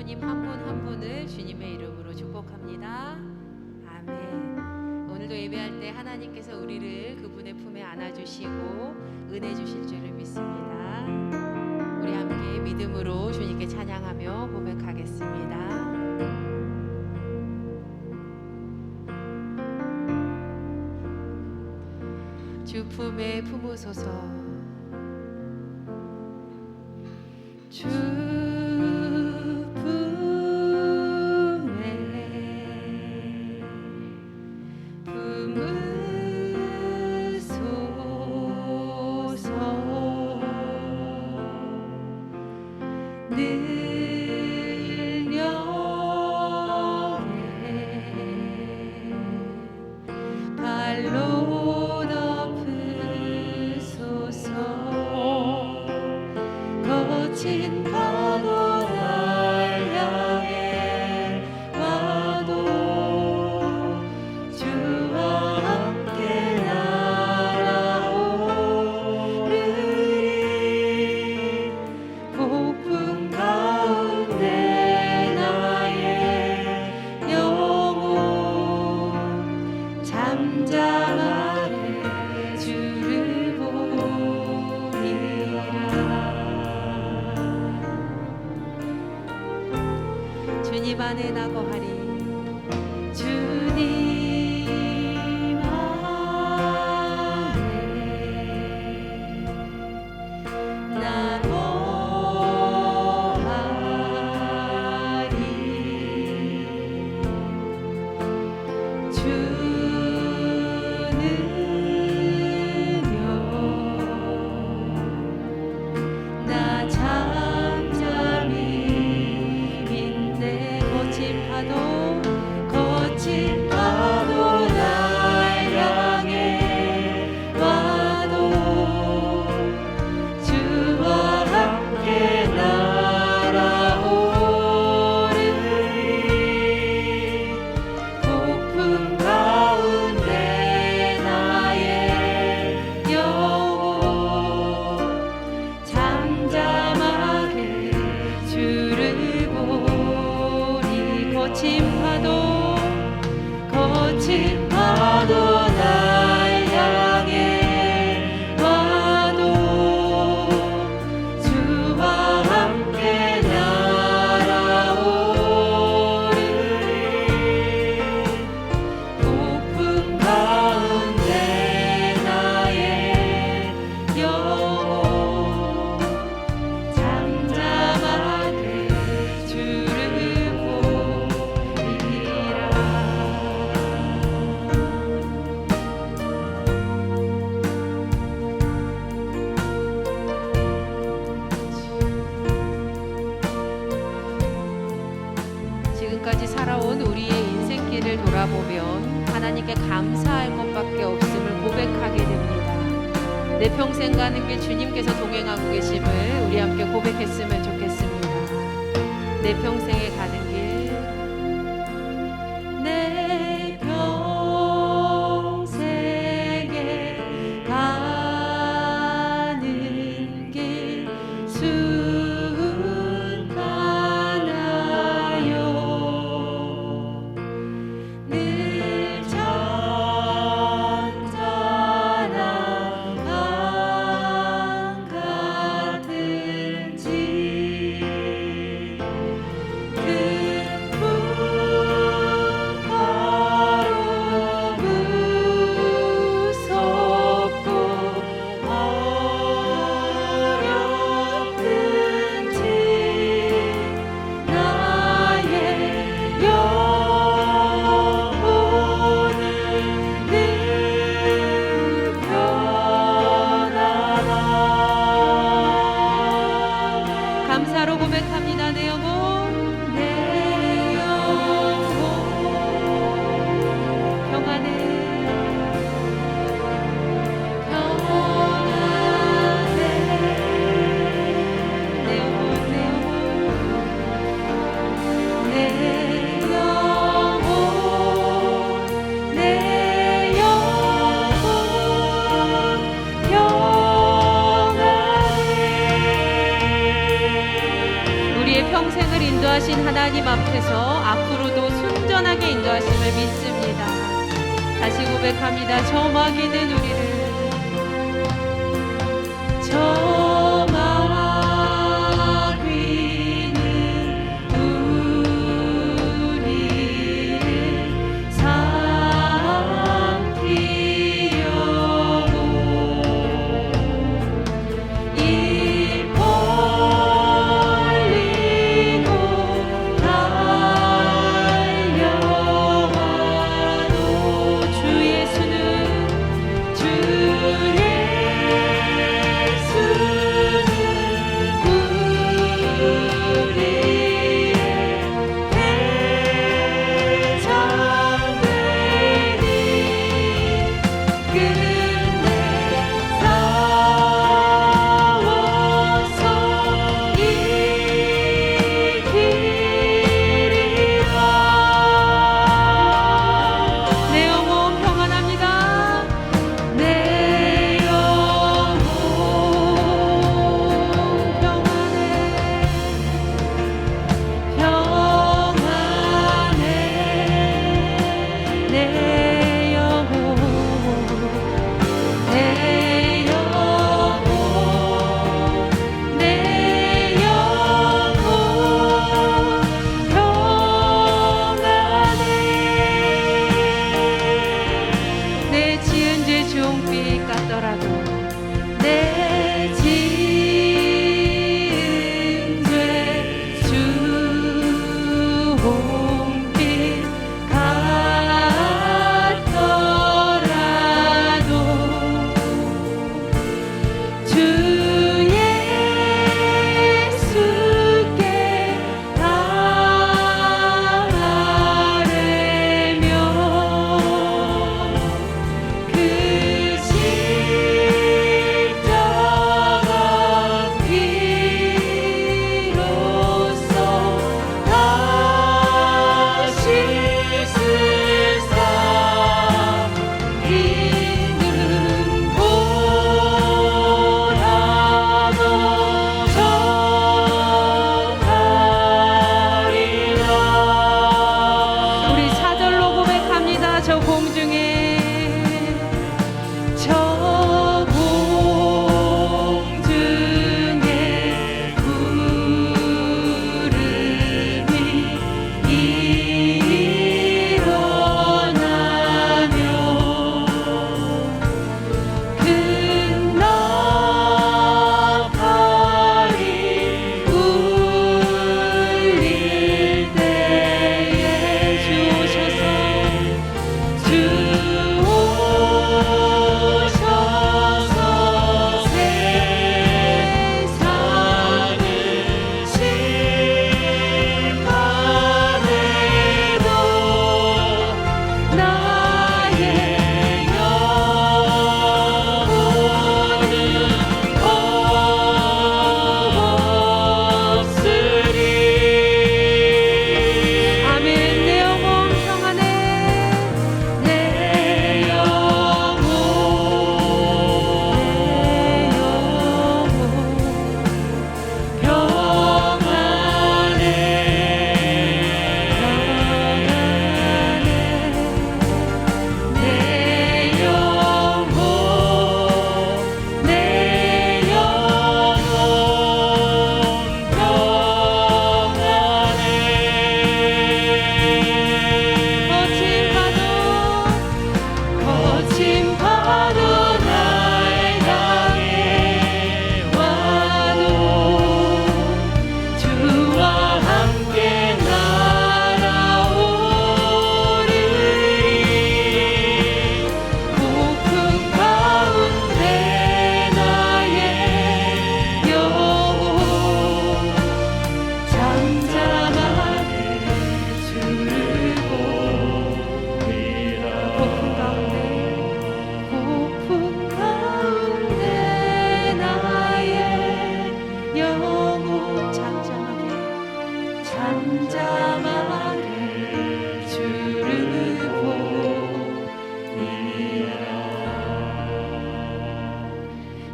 장로님 한 분 한 분을 주님의 이름으로 축복합니다. 아멘. 오늘도 예배할 때 하나님께서 우리를 그분의 품에 안아주시고 은혜 주실 줄을 믿습니다. 우리 함께 믿음으로 주님께 찬양하며 고백하겠습니다. 주 품에 품으소서. 주 품에 품으소서. 능력에 발로 덮으소서. 거친 파도 날 향해 와도 주와 함께 날아오르리. 폭풍 가운데 나의 영혼 잠잠하게 주를 보리라. 주님 안에 나 거하리. 주님 안에 나 거하리. 주 능력 나 잠잠히 믿네. 거친 파도 날 향해 와도 주와 함께 날아오르리. 폭풍 가운데 나의 영혼 잠잠하게 주를 보리. 거친 파도 날 향해 와도 주와 함께 날아오르리. 폭풍 가운데 나의 영혼 잠잠하게 주를 보리라. 지금까지 살아온 우리의 인생길을 돌아보면 하나님께 감사할 것밖에 없음을 고백하게 됩니다. 내 평생 가는 길 주님께서 동행하고 계심을 우리 함께 고백했으면 좋겠습니다. 내 평생에 가는 길, 내 평생에 가는 길 순탄하여 늘 잔잔한 강 같은지 그 인도하신 하나님 앞에서 앞으로도 순전하게 인도하심을 믿습니다. 다시 고백합니다. 저 마귀는 우리를 저 마귀는 우리를 삼키려고 입 벌리고 달려와도 주 예수는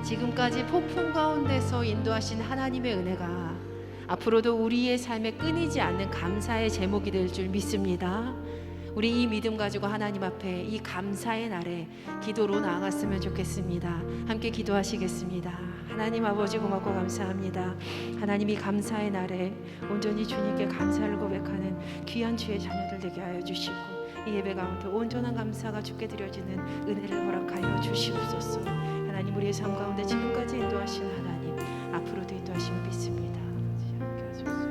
지금까지 폭풍 가운데서 인도하신 하나님의 은혜가 앞으로도 우리의 삶에 끊이지 않는 감사의 제목이 될 줄 믿습니다. 우리 이 믿음 가지고 하나님 앞에 이 감사의 날에 기도로 나아갔으면 좋겠습니다. 함께 기도하시겠습니다. 하나님 아버지 고맙고 감사합니다. 하나님 이 감사의 날에 온전히 주님께 감사를 고백하는 귀한 주의 자녀들 되게 하여 주시고 이 예배 가운데 온전한 감사가 주께 드려지는 은혜를 허락하여 주시옵소서. 하나님 우리의 삶 가운데 지금까지 인도하신 하나님 앞으로도 인도하심을 믿습니다. 함께 하소서.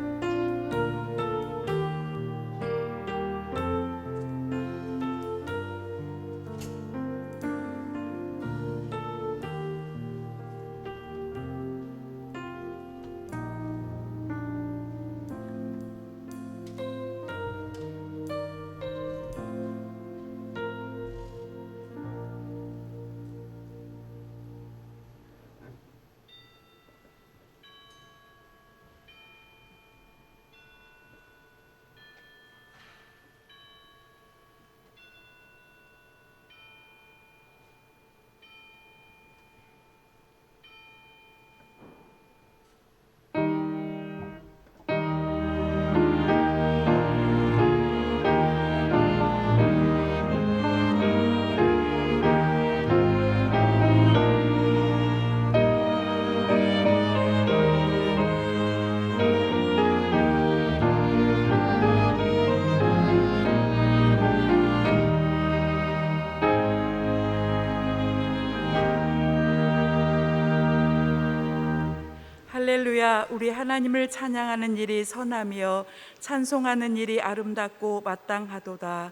할렐루야. 우리 하나님을 찬양하는 일이 선하며 찬송하는 일이 아름답고 마땅하도다.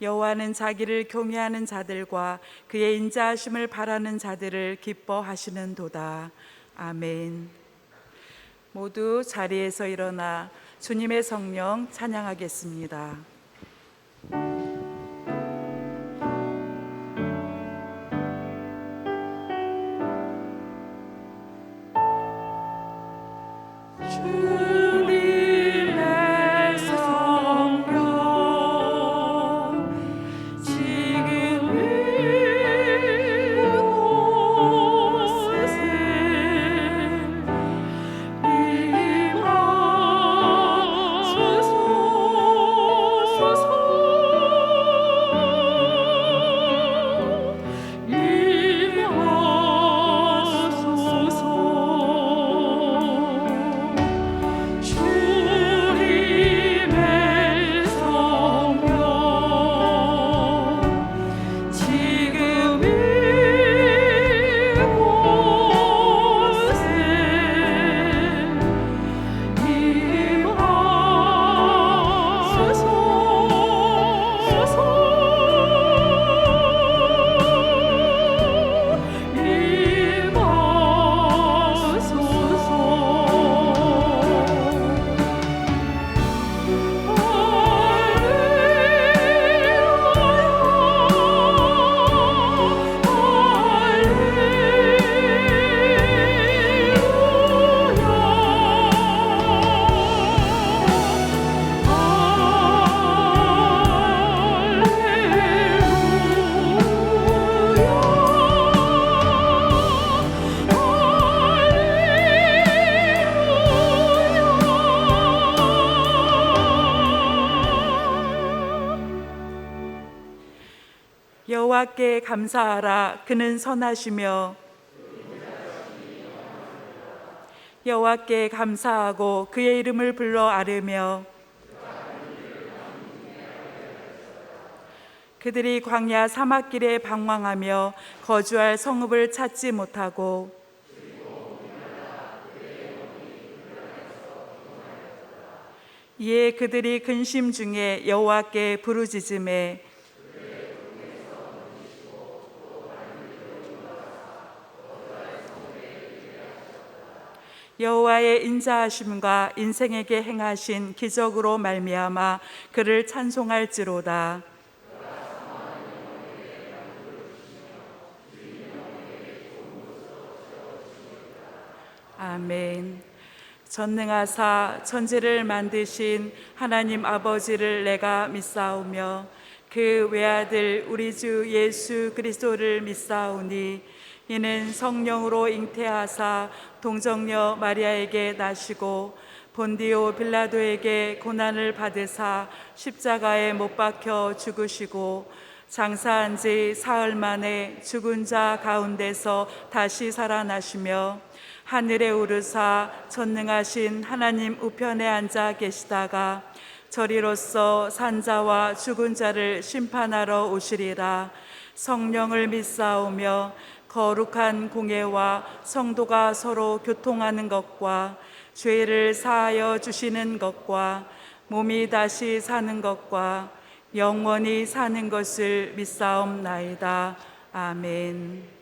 여호와는 자기를 경외하는 자들과 그의 인자하심을 바라는 자들을 기뻐하시는도다. 아멘. 모두 자리에서 일어나 주님의 성령 찬양하겠습니다. 여호와께 감사하라. 그는 선하시며 여호와께 감사하고 그의 이름을 불러 아뢰며 그들이 광야 사막길에 방황하며 거주할 성읍을 찾지 못하고 이에 그들이 근심 중에 여호와께 부르짖음에 여호와의 인자하심과 인생에게 행하신 기적으로 말미암아 그를 찬송할지로다. 아멘. 전능하사 천지를 만드신 하나님 아버지를 내가 믿사오며 그 외아들 우리 주 예수 그리스도를 믿사오니 이는 성령으로 잉태하사 동정녀 마리아에게 나시고 본디오 빌라도에게 고난을 받으사 십자가에 못 박혀 죽으시고 장사한 지 사흘 만에 죽은 자 가운데서 다시 살아나시며 하늘에 오르사 전능하신 하나님 우편에 앉아 계시다가 저리로서 산자와 죽은 자를 심판하러 오시리라. 성령을 믿사오며 거룩한 공예와 성도가 서로 교통하는 것과 죄를 사하여 주시는 것과 몸이 다시 사는 것과 영원히 사는 것을 믿사옵나이다. 아멘.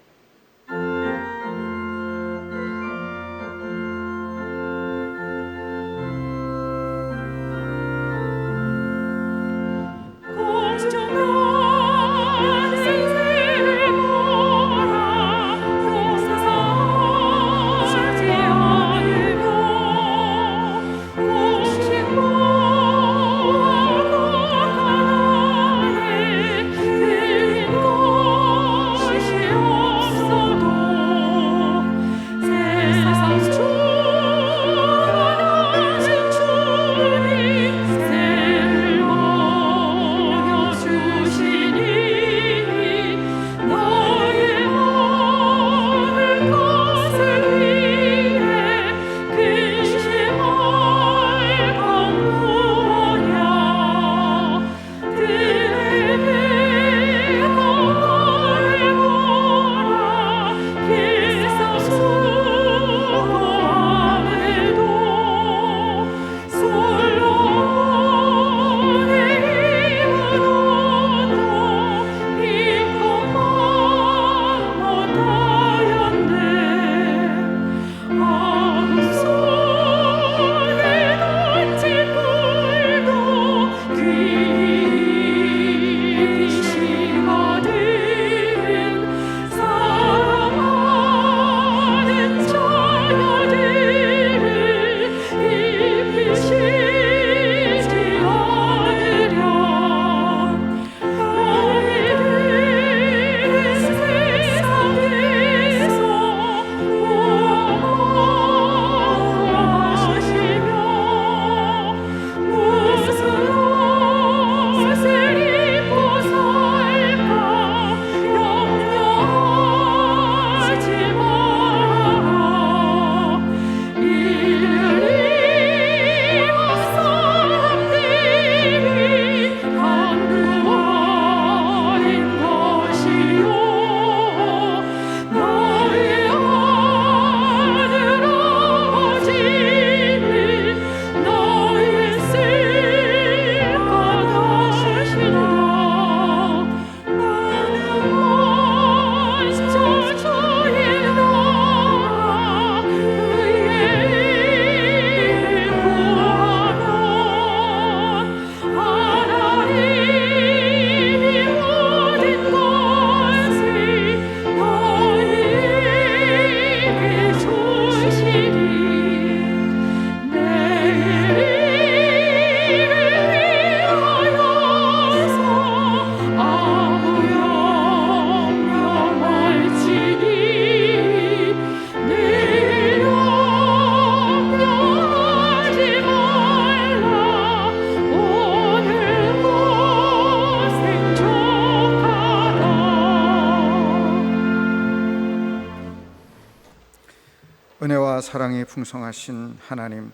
은혜와 사랑이 풍성하신 하나님,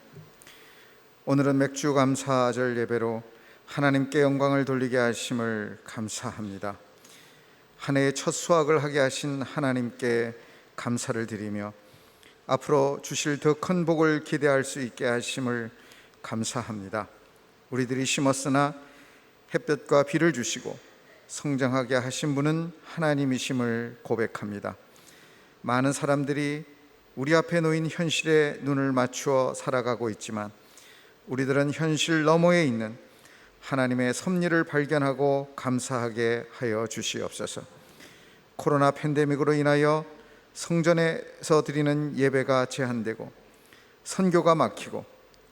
오늘은 맥주 감사절 예배로 하나님께 영광을 돌리게 하심을 감사합니다. 한 해의 첫 수확을 하게 하신 하나님께 감사를 드리며 앞으로 주실 더 큰 복을 기대할 수 있게 하심을 감사합니다. 우리들이 심었으나 햇볕과 비를 주시고 성장하게 하신 분은 하나님이심을 고백합니다. 많은 사람들이 우리 앞에 놓인 현실에 눈을 맞추어 살아가고 있지만 우리들은 현실 너머에 있는 하나님의 섭리를 발견하고 감사하게 하여 주시옵소서. 코로나 팬데믹으로 인하여 성전에서 드리는 예배가 제한되고 선교가 막히고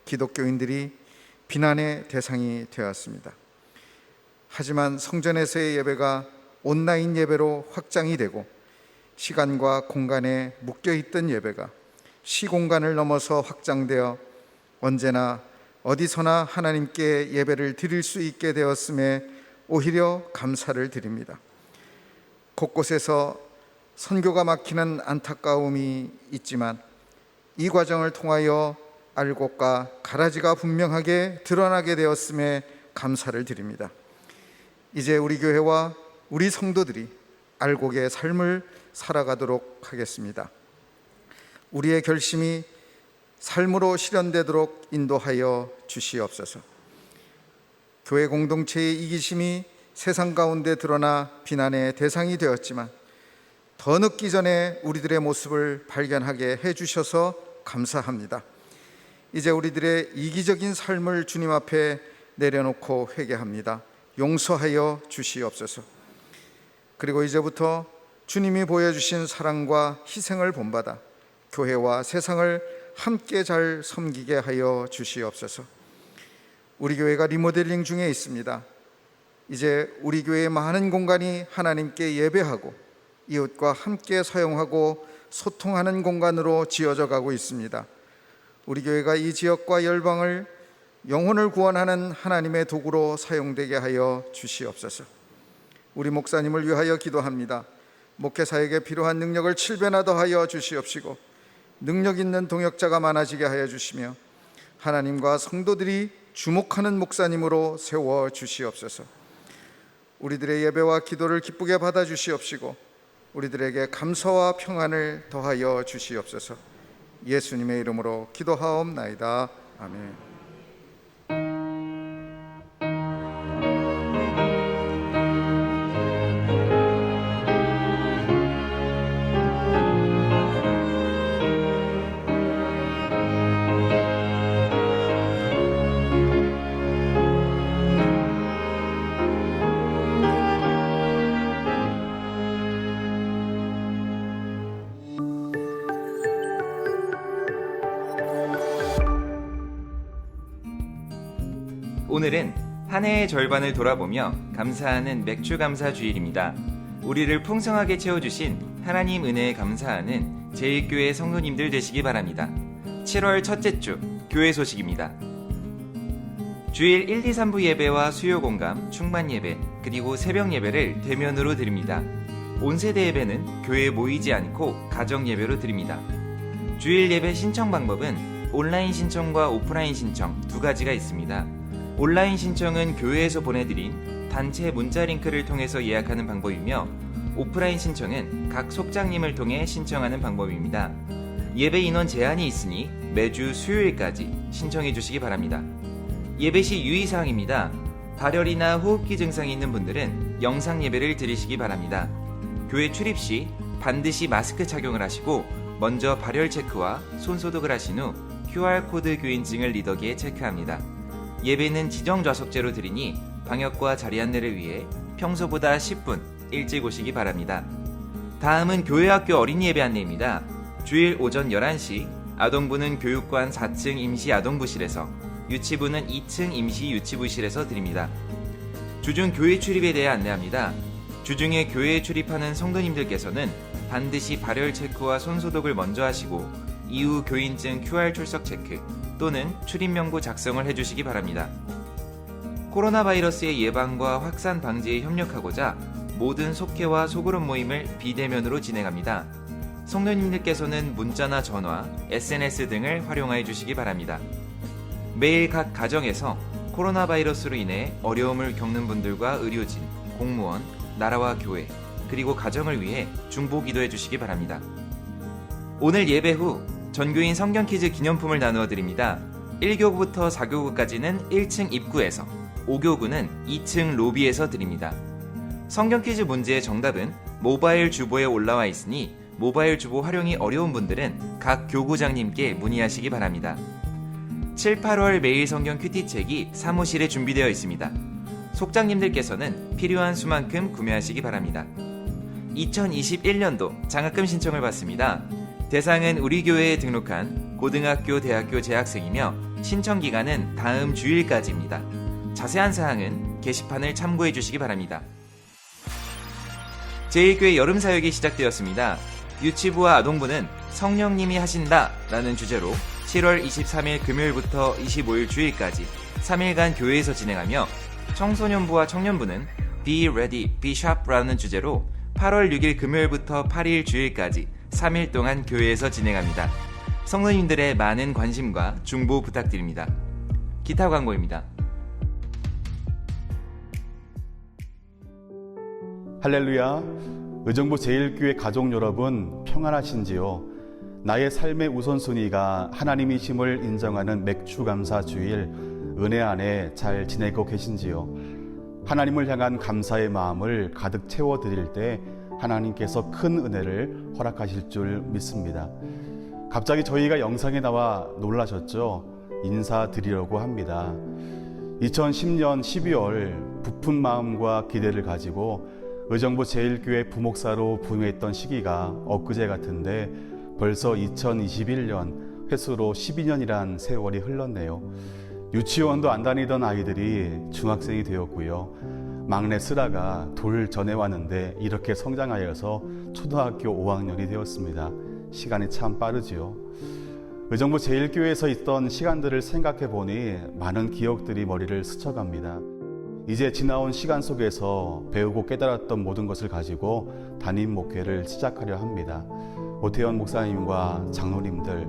기독교인들이 비난의 대상이 되었습니다. 하지만 성전에서의 예배가 온라인 예배로 확장이 되고 시간과 공간에 묶여있던 예배가 시공간을 넘어서 확장되어 언제나 어디서나 하나님께 예배를 드릴 수 있게 되었음에 오히려 감사를 드립니다. 곳곳에서 선교가 막히는 안타까움이 있지만 이 과정을 통하여 알곡과 가라지가 분명하게 드러나게 되었음에 감사를 드립니다. 이제 우리 교회와 우리 성도들이 알곡의 삶을 살아가도록 하겠습니다. 우리의 결심이 삶으로 실현되도록 인도하여 주시옵소서. 교회 공동체의 이기심이 세상 가운데 드러나 비난의 대상이 되었지만 더 늦기 전에 우리들의 모습을 발견하게 해주셔서 감사합니다. 이제 우리들의 이기적인 삶을 주님 앞에 내려놓고 회개합니다. 용서하여 주시옵소서. 그리고 이제부터 주님이 보여주신 사랑과 희생을 본받아 교회와 세상을 함께 잘 섬기게 하여 주시옵소서. 우리 교회가 리모델링 중에 있습니다. 이제 우리 교회의 많은 공간이 하나님께 예배하고 이웃과 함께 사용하고 소통하는 공간으로 지어져 가고 있습니다. 우리 교회가 이 지역과 열방을 영혼을 구원하는 하나님의 도구로 사용되게 하여 주시옵소서. 우리 목사님을 위하여 기도합니다. 목회사에게 필요한 능력을 7배나 더하여 주시옵시고 능력 있는 동역자가 많아지게 하여 주시며 하나님과 성도들이 주목하는 목사님으로 세워 주시옵소서. 우리들의 예배와 기도를 기쁘게 받아 주시옵시고 우리들에게 감사와 평안을 더하여 주시옵소서. 예수님의 이름으로 기도하옵나이다. 아멘. 오늘은 한 해의 절반을 돌아보며 감사하는 맥주 감사 주일입니다. 우리를 풍성하게 채워주신 하나님 은혜에 감사하는 제1교회 성도님들 되시기 바랍니다. 7월 첫째 주 교회 소식입니다. 주일 1, 2, 3부 예배와 수요 공감, 충만 예배, 그리고 새벽 예배를 대면으로 드립니다. 온세대 예배는 교회에 모이지 않고 가정 예배로 드립니다. 주일 예배 신청 방법은 온라인 신청과 오프라인 신청 두 가지가 있습니다. 온라인 신청은 교회에서 보내드린 단체 문자 링크를 통해서 예약하는 방법이며 오프라인 신청은 각 속장님을 통해 신청하는 방법입니다. 예배 인원 제한이 있으니 매주 수요일까지 신청해 주시기 바랍니다. 예배 시 유의사항입니다. 발열이나 호흡기 증상이 있는 분들은 영상 예배를 드리시기 바랍니다. 교회 출입 시 반드시 마스크 착용을 하시고 먼저 발열 체크와 손 소독을 하신 후 QR코드 교인증을 리더기에 체크합니다. 예배는 지정 좌석제로 드리니 방역과 자리 안내를 위해 평소보다 10분 일찍 오시기 바랍니다. 다음은 교회학교 어린이 예배 안내입니다. 주일 오전 11시 아동부는 교육관 4층 임시 아동부실에서, 유치부는 2층 임시 유치부실에서 드립니다. 주중 교회 출입에 대해 안내합니다. 주중에 교회에 출입하는 성도님들께서는 반드시 발열 체크와 손 소독을 먼저 하시고 이후 교인증 QR 출석 체크 또는 출입명부 작성을 해주시기 바랍니다. 코로나 바이러스의 예방과 확산 방지에 협력하고자 모든 속회와 소그룹 모임을 비대면으로 진행합니다. 성도님들께서는 문자나 전화, SNS 등을 활용해 주시기 바랍니다. 매일 각 가정에서 코로나 바이러스로 인해 어려움을 겪는 분들과 의료진, 공무원, 나라와 교회, 그리고 가정을 위해 중보 기도해 주시기 바랍니다. 오늘 예배 후 전교인 성경 퀴즈 기념품을 나누어 드립니다. 1교구부터 4교구까지는 1층 입구에서, 5교구는 2층 로비에서 드립니다. 성경 퀴즈 문제의 정답은 모바일 주보에 올라와 있으니 모바일 주보 활용이 어려운 분들은 각 교구장님께 문의하시기 바랍니다. 7, 8월 매일 성경 큐티책이 사무실에 준비되어 있습니다. 속장님들께서는 필요한 수만큼 구매하시기 바랍니다. 2021년도 장학금 신청을 받습니다. 대상은 우리 교회에 등록한 고등학교, 대학교 재학생이며 신청 기간은 다음 주일까지입니다. 자세한 사항은 게시판을 참고해 주시기 바랍니다. 제1교회 여름 사역이 시작되었습니다. 유치부와 아동부는 성령님이 하신다 라는 주제로 7월 23일 금요일부터 25일 주일까지 3일간 교회에서 진행하며 청소년부와 청년부는 Be Ready, Be Sharp라는 주제로 8월 6일 금요일부터 8일 주일까지 3일 동안 교회에서 진행합니다. 성도님들의 많은 관심과 중보 부탁드립니다. 기타 광고입니다. 할렐루야. 의정부 제1교회 가족 여러분 평안하신지요? 나의 삶의 우선순위가 하나님이심을 인정하는 맥주감사 주일 은혜 안에 잘 지내고 계신지요? 하나님을 향한 감사의 마음을 가득 채워드릴 때 하나님께서 큰 은혜를 허락하실 줄 믿습니다. 갑자기 저희가 영상에 나와 놀라셨죠? 인사드리려고 합니다. 2010년 12월 부푼 마음과 기대를 가지고 의정부 제1교회 부목사로 부임했던 시기가 엊그제 같은데 벌써 2021년 횟수로 12년이란 세월이 흘렀네요. 유치원도 안 다니던 아이들이 중학생이 되었고요. 막내 슬아가 돌 전해 왔는데 이렇게 성장하여서 초등학교 5학년이 되었습니다. 시간이 참 빠르지요. 의정부 제1교회에서 있던 시간들을 생각해 보니 많은 기억들이 머리를 스쳐갑니다. 이제 지나온 시간 속에서 배우고 깨달았던 모든 것을 가지고 담임 목회를 시작하려 합니다. 오태현 목사님과 장로님들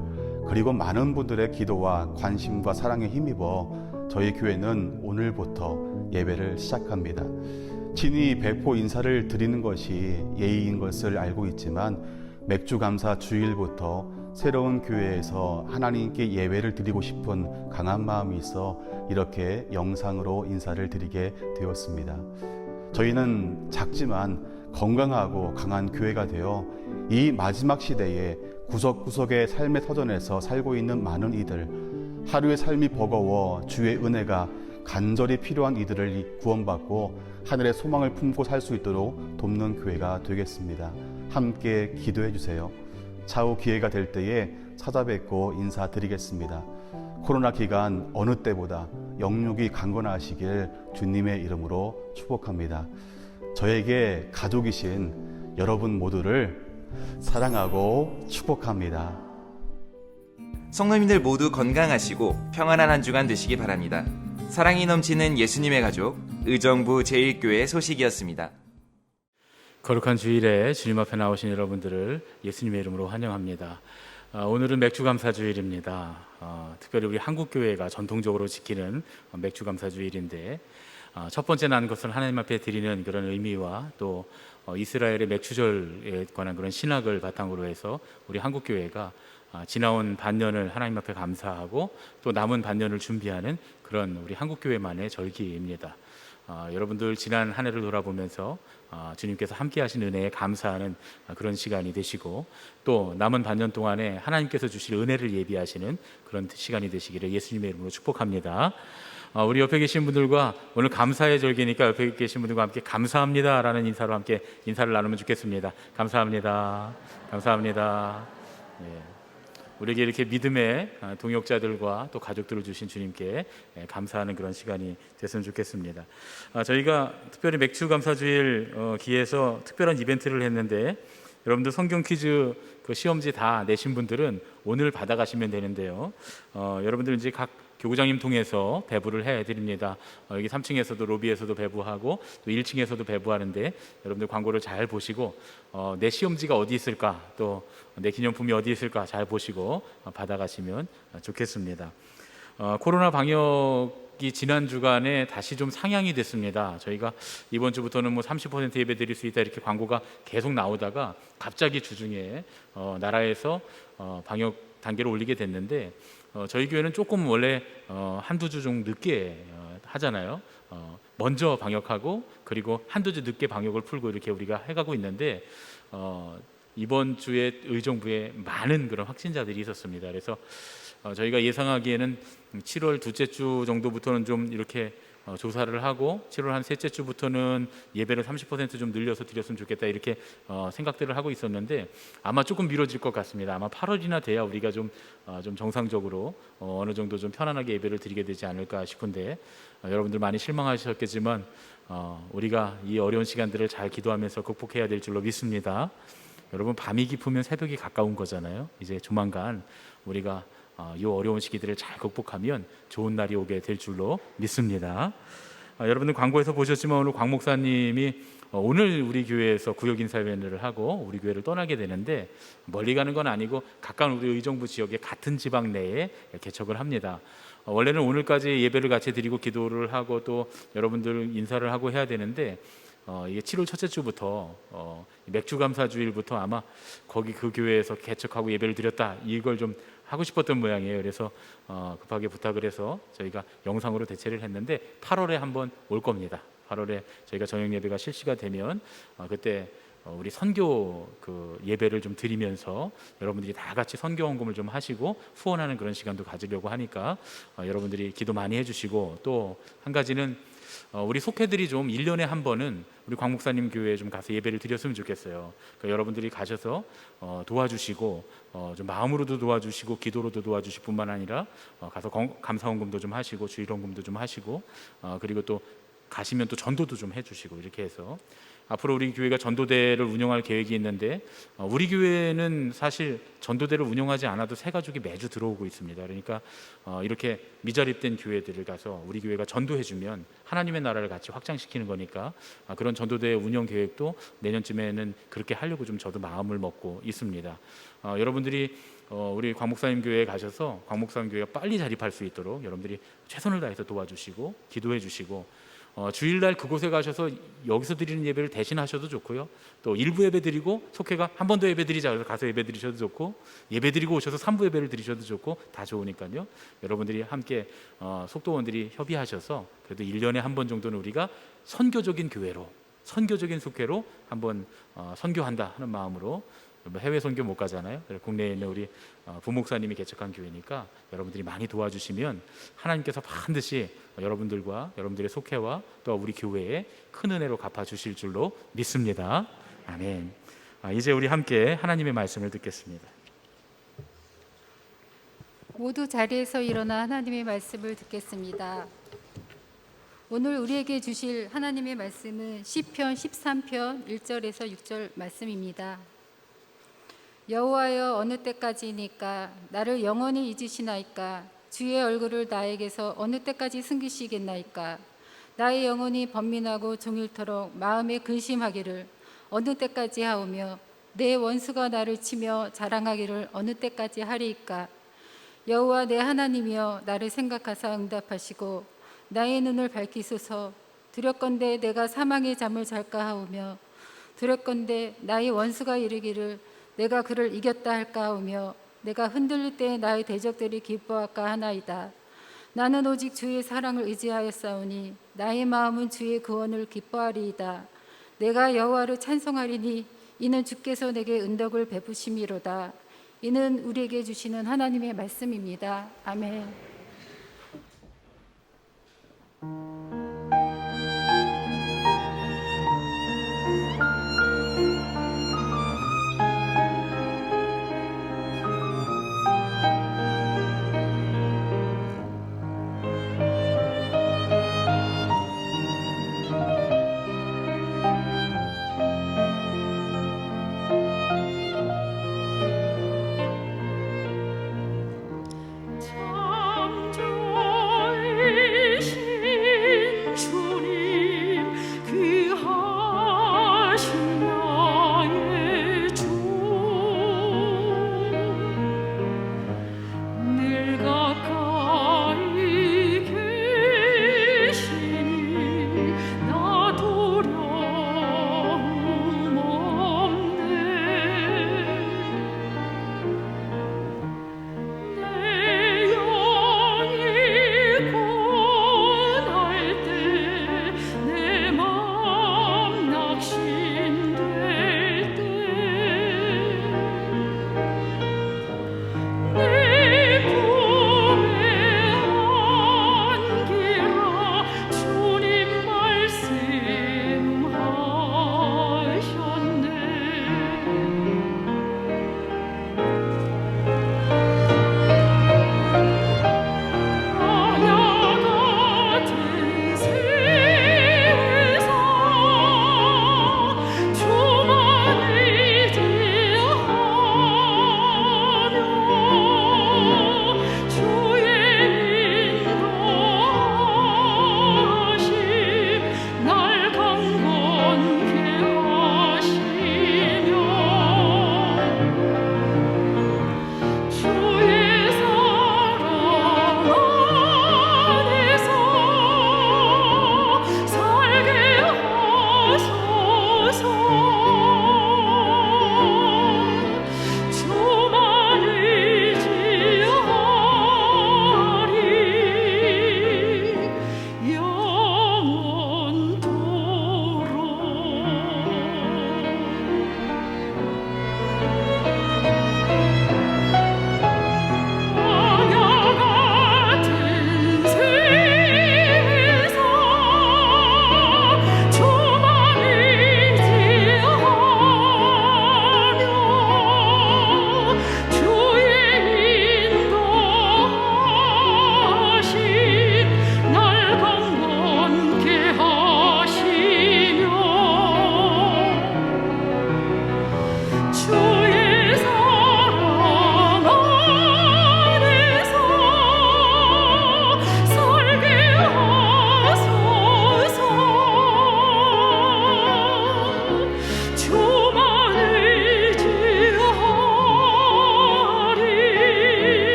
그리고 많은 분들의 기도와 관심과 사랑에 힘입어 저희 교회는 오늘부터 예배를 시작합니다. 친히 배포 인사를 드리는 것이 예의인 것을 알고 있지만 맥주감사 주일부터 새로운 교회에서 하나님께 예배를 드리고 싶은 강한 마음이 있어 이렇게 영상으로 인사를 드리게 되었습니다. 저희는 작지만 건강하고 강한 교회가 되어 이 마지막 시대에 구석구석의 삶의 터전에서 살고 있는 많은 이들, 하루의 삶이 버거워 주의 은혜가 간절히 필요한 이들을 구원받고 하늘의 소망을 품고 살 수 있도록 돕는 교회가 되겠습니다. 함께 기도해 주세요. 차후 기회가 될 때에 찾아뵙고 인사드리겠습니다. 코로나 기간 어느 때보다 영육이 강건하시길 주님의 이름으로 축복합니다. 저에게 가족이신 여러분 모두를 사랑하고 축복합니다. 성도님들 모두 건강하시고 평안한 한 주간 되시기 바랍니다. 사랑이 넘치는 예수님의 가족 의정부 제1교회 소식이었습니다. 거룩한 주일에 주님 앞에 나오신 여러분들을 예수님의 이름으로 환영합니다. 오늘은 맥주감사 주일입니다. 특별히 우리 한국교회가 전통적으로 지키는 맥주감사 주일인데 첫 번째 난 것은 하나님 앞에 드리는 그런 의미와 또 이스라엘의 맥주절에 관한 그런 신학을 바탕으로 해서 우리 한국교회가 지나온 반년을 하나님 앞에 감사하고 또 남은 반년을 준비하는 그런 우리 한국교회만의 절기입니다. 여러분들 지난 한 해를 돌아보면서 주님께서 함께 하신 은혜에 감사하는 그런 시간이 되시고 또 남은 반년 동안에 하나님께서 주실 은혜를 예비하시는 그런 시간이 되시기를 예수님의 이름으로 축복합니다. 우리 옆에 계신 분들과 오늘 감사의 절기니까 옆에 계신 분들과 함께 감사합니다라는 인사로 함께 인사를 나누면 좋겠습니다. 감사합니다. 감사합니다. 네. 우리에게 이렇게 믿음의 동역자들과 또 가족들을 주신 주님께 감사하는 그런 시간이 됐으면 좋겠습니다. 저희가 특별히 맥주감사주일 기해서 특별한 이벤트를 했는데 여러분들 성경 퀴즈 그 시험지 다 내신 분들은 오늘 받아가시면 되는데요. 여러분들 이제 각 교구장님 통해서 배부를 해드립니다. 여기 3층에서도 로비에서도 배부하고 또 1층에서도 배부하는데 여러분들 광고를 잘 보시고 내 시험지가 어디 있을까 또 내 기념품이 어디 있을까 잘 보시고 받아가시면 좋겠습니다. 코로나 방역이 지난 주간에 다시 좀 상향이 됐습니다. 저희가 이번 주부터는 뭐 30% 예배 드릴 수 있다 이렇게 광고가 계속 나오다가 갑자기 주중에 나라에서 방역 단계를 올리게 됐는데 저희 교회는 조금 원래 한두 주 좀 늦게 하잖아요. 먼저 방역하고 그리고 한두 주 늦게 방역을 풀고 이렇게 우리가 해가고 있는데 이번 주에 의정부에 많은 그런 확진자들이 있었습니다. 그래서 저희가 예상하기에는 7월 둘째 주 정도부터는 좀 이렇게 조사를 하고 7월 한 셋째 주부터는 예배를 30% 좀 늘려서 드렸으면 좋겠다 이렇게 생각들을 하고 있었는데 아마 조금 미뤄질 것 같습니다. 아마 8월이나 돼야 우리가 좀 정상적으로 어느 정도 좀 편안하게 예배를 드리게 되지 않을까 싶은데 여러분들 많이 실망하셨겠지만 우리가 이 어려운 시간들을 잘 기도하면서 극복해야 될 줄로 믿습니다. 여러분 밤이 깊으면 새벽이 가까운 거잖아요. 이제 조만간 우리가 이 어려운 시기들을 잘 극복하면 좋은 날이 오게 될 줄로 믿습니다. 여러분들 광고에서 보셨지만 오늘 광 목사님이 오늘 우리 교회에서 구역 인사회를 하고 우리 교회를 떠나게 되는데 멀리 가는 건 아니고 가까운 우리 의정부 지역의 같은 지방 내에 개척을 합니다. 원래는 오늘까지 예배를 같이 드리고 기도를 하고 또 여러분들 인사를 하고 해야 되는데 이게 7월 첫째 주부터 맥주 감사 주일부터 아마 거기 그 교회에서 개척하고 예배를 드렸다 이걸 좀 하고 싶었던 모양이에요. 그래서 급하게 부탁을 해서 저희가 영상으로 대체를 했는데 8월에 한번 올 겁니다. 8월에 저희가 저녁 예배가 실시가 되면 그때 우리 선교 그 예배를 좀 드리면서 여러분들이 다 같이 선교 헌금을 좀 하시고 후원하는 그런 시간도 가지려고 하니까 여러분들이 기도 많이 해주시고 또 한 가지는 우리 속회들이 좀 1년에 한 번은 우리 광 목사님 교회에 좀 가서 예배를 드렸으면 좋겠어요. 그러니까 여러분들이 가셔서 도와주시고 좀 마음으로도 도와주시고 기도로도 도와주실 뿐만 아니라 가서 감사헌금도 좀 하시고 주일헌금도 좀 하시고 그리고 또 가시면 또 전도도 좀 해주시고 이렇게 해서 앞으로 우리 교회가 전도대를 운영할 계획이 있는데 우리 교회는 사실 전도대를 운영하지 않아도 새 가족이 매주 들어오고 있습니다. 그러니까 이렇게 미자립된 교회들을 가서 우리 교회가 전도해주면 하나님의 나라를 같이 확장시키는 거니까 그런 전도대 운영 계획도 내년쯤에는 그렇게 하려고 좀 저도 마음을 먹고 있습니다. 여러분들이 우리 광 목사님 교회에 가셔서 광 목사님 교회가 빨리 자립할 수 있도록 여러분들이 최선을 다해서 도와주시고 기도해 주시고 주일날 그곳에 가셔서 여기서 드리는 예배를 대신 하셔도 좋고요. 또 일부 예배 드리고 속회가 한 번 더 예배 드리자 그래서 가서 예배 드리셔도 좋고 예배 드리고 오셔서 3부 예배를 드리셔도 좋고 다 좋으니까요. 여러분들이 함께 속도원들이 협의하셔서 그래도 1년에 한 번 정도는 우리가 선교적인 교회로 선교적인 속회로 한번 선교한다 하는 마음으로 해외 선교 못 가잖아요. 국내에 있는 우리 부목사님이 개척한 교회니까 여러분들이 많이 도와주시면 하나님께서 반드시 여러분들과 여러분들의 속회와 또 우리 교회에 큰 은혜로 갚아주실 줄로 믿습니다. 아멘. 이제 우리 함께 하나님의 말씀을 듣겠습니다. 모두 자리에서 일어나 하나님의 말씀을 듣겠습니다. 오늘 우리에게 주실 하나님의 말씀은 시편 13편 1절에서 6절 말씀입니다. 여호와여 어느 때까지니까 나를 영원히 잊으시나이까 주의 얼굴을 나에게서 어느 때까지 숨기시겠나이까 나의 영혼이 번민하고 종일토록 마음에 근심하기를 어느 때까지 하오며 내 원수가 나를 치며 자랑하기를 어느 때까지 하리이까 여호와 내 하나님이여 나를 생각하사 응답하시고 나의 눈을 밝히소서 두렵건대 내가 사망의 잠을 잘까 하오며 두렵건대 나의 원수가 이르기를 내가 그를 이겼다 할까 하오며 내가 흔들릴 때 나의 대적들이 기뻐할까 하나이다. 나는 오직 주의 사랑을 의지하였사오니 나의 마음은 주의 구원을 기뻐하리이다. 내가 여호와를 찬송하리니 이는 주께서 내게 은덕을 베푸심이로다. 이는 우리에게 주시는 하나님의 말씀입니다. 아멘. 창조이신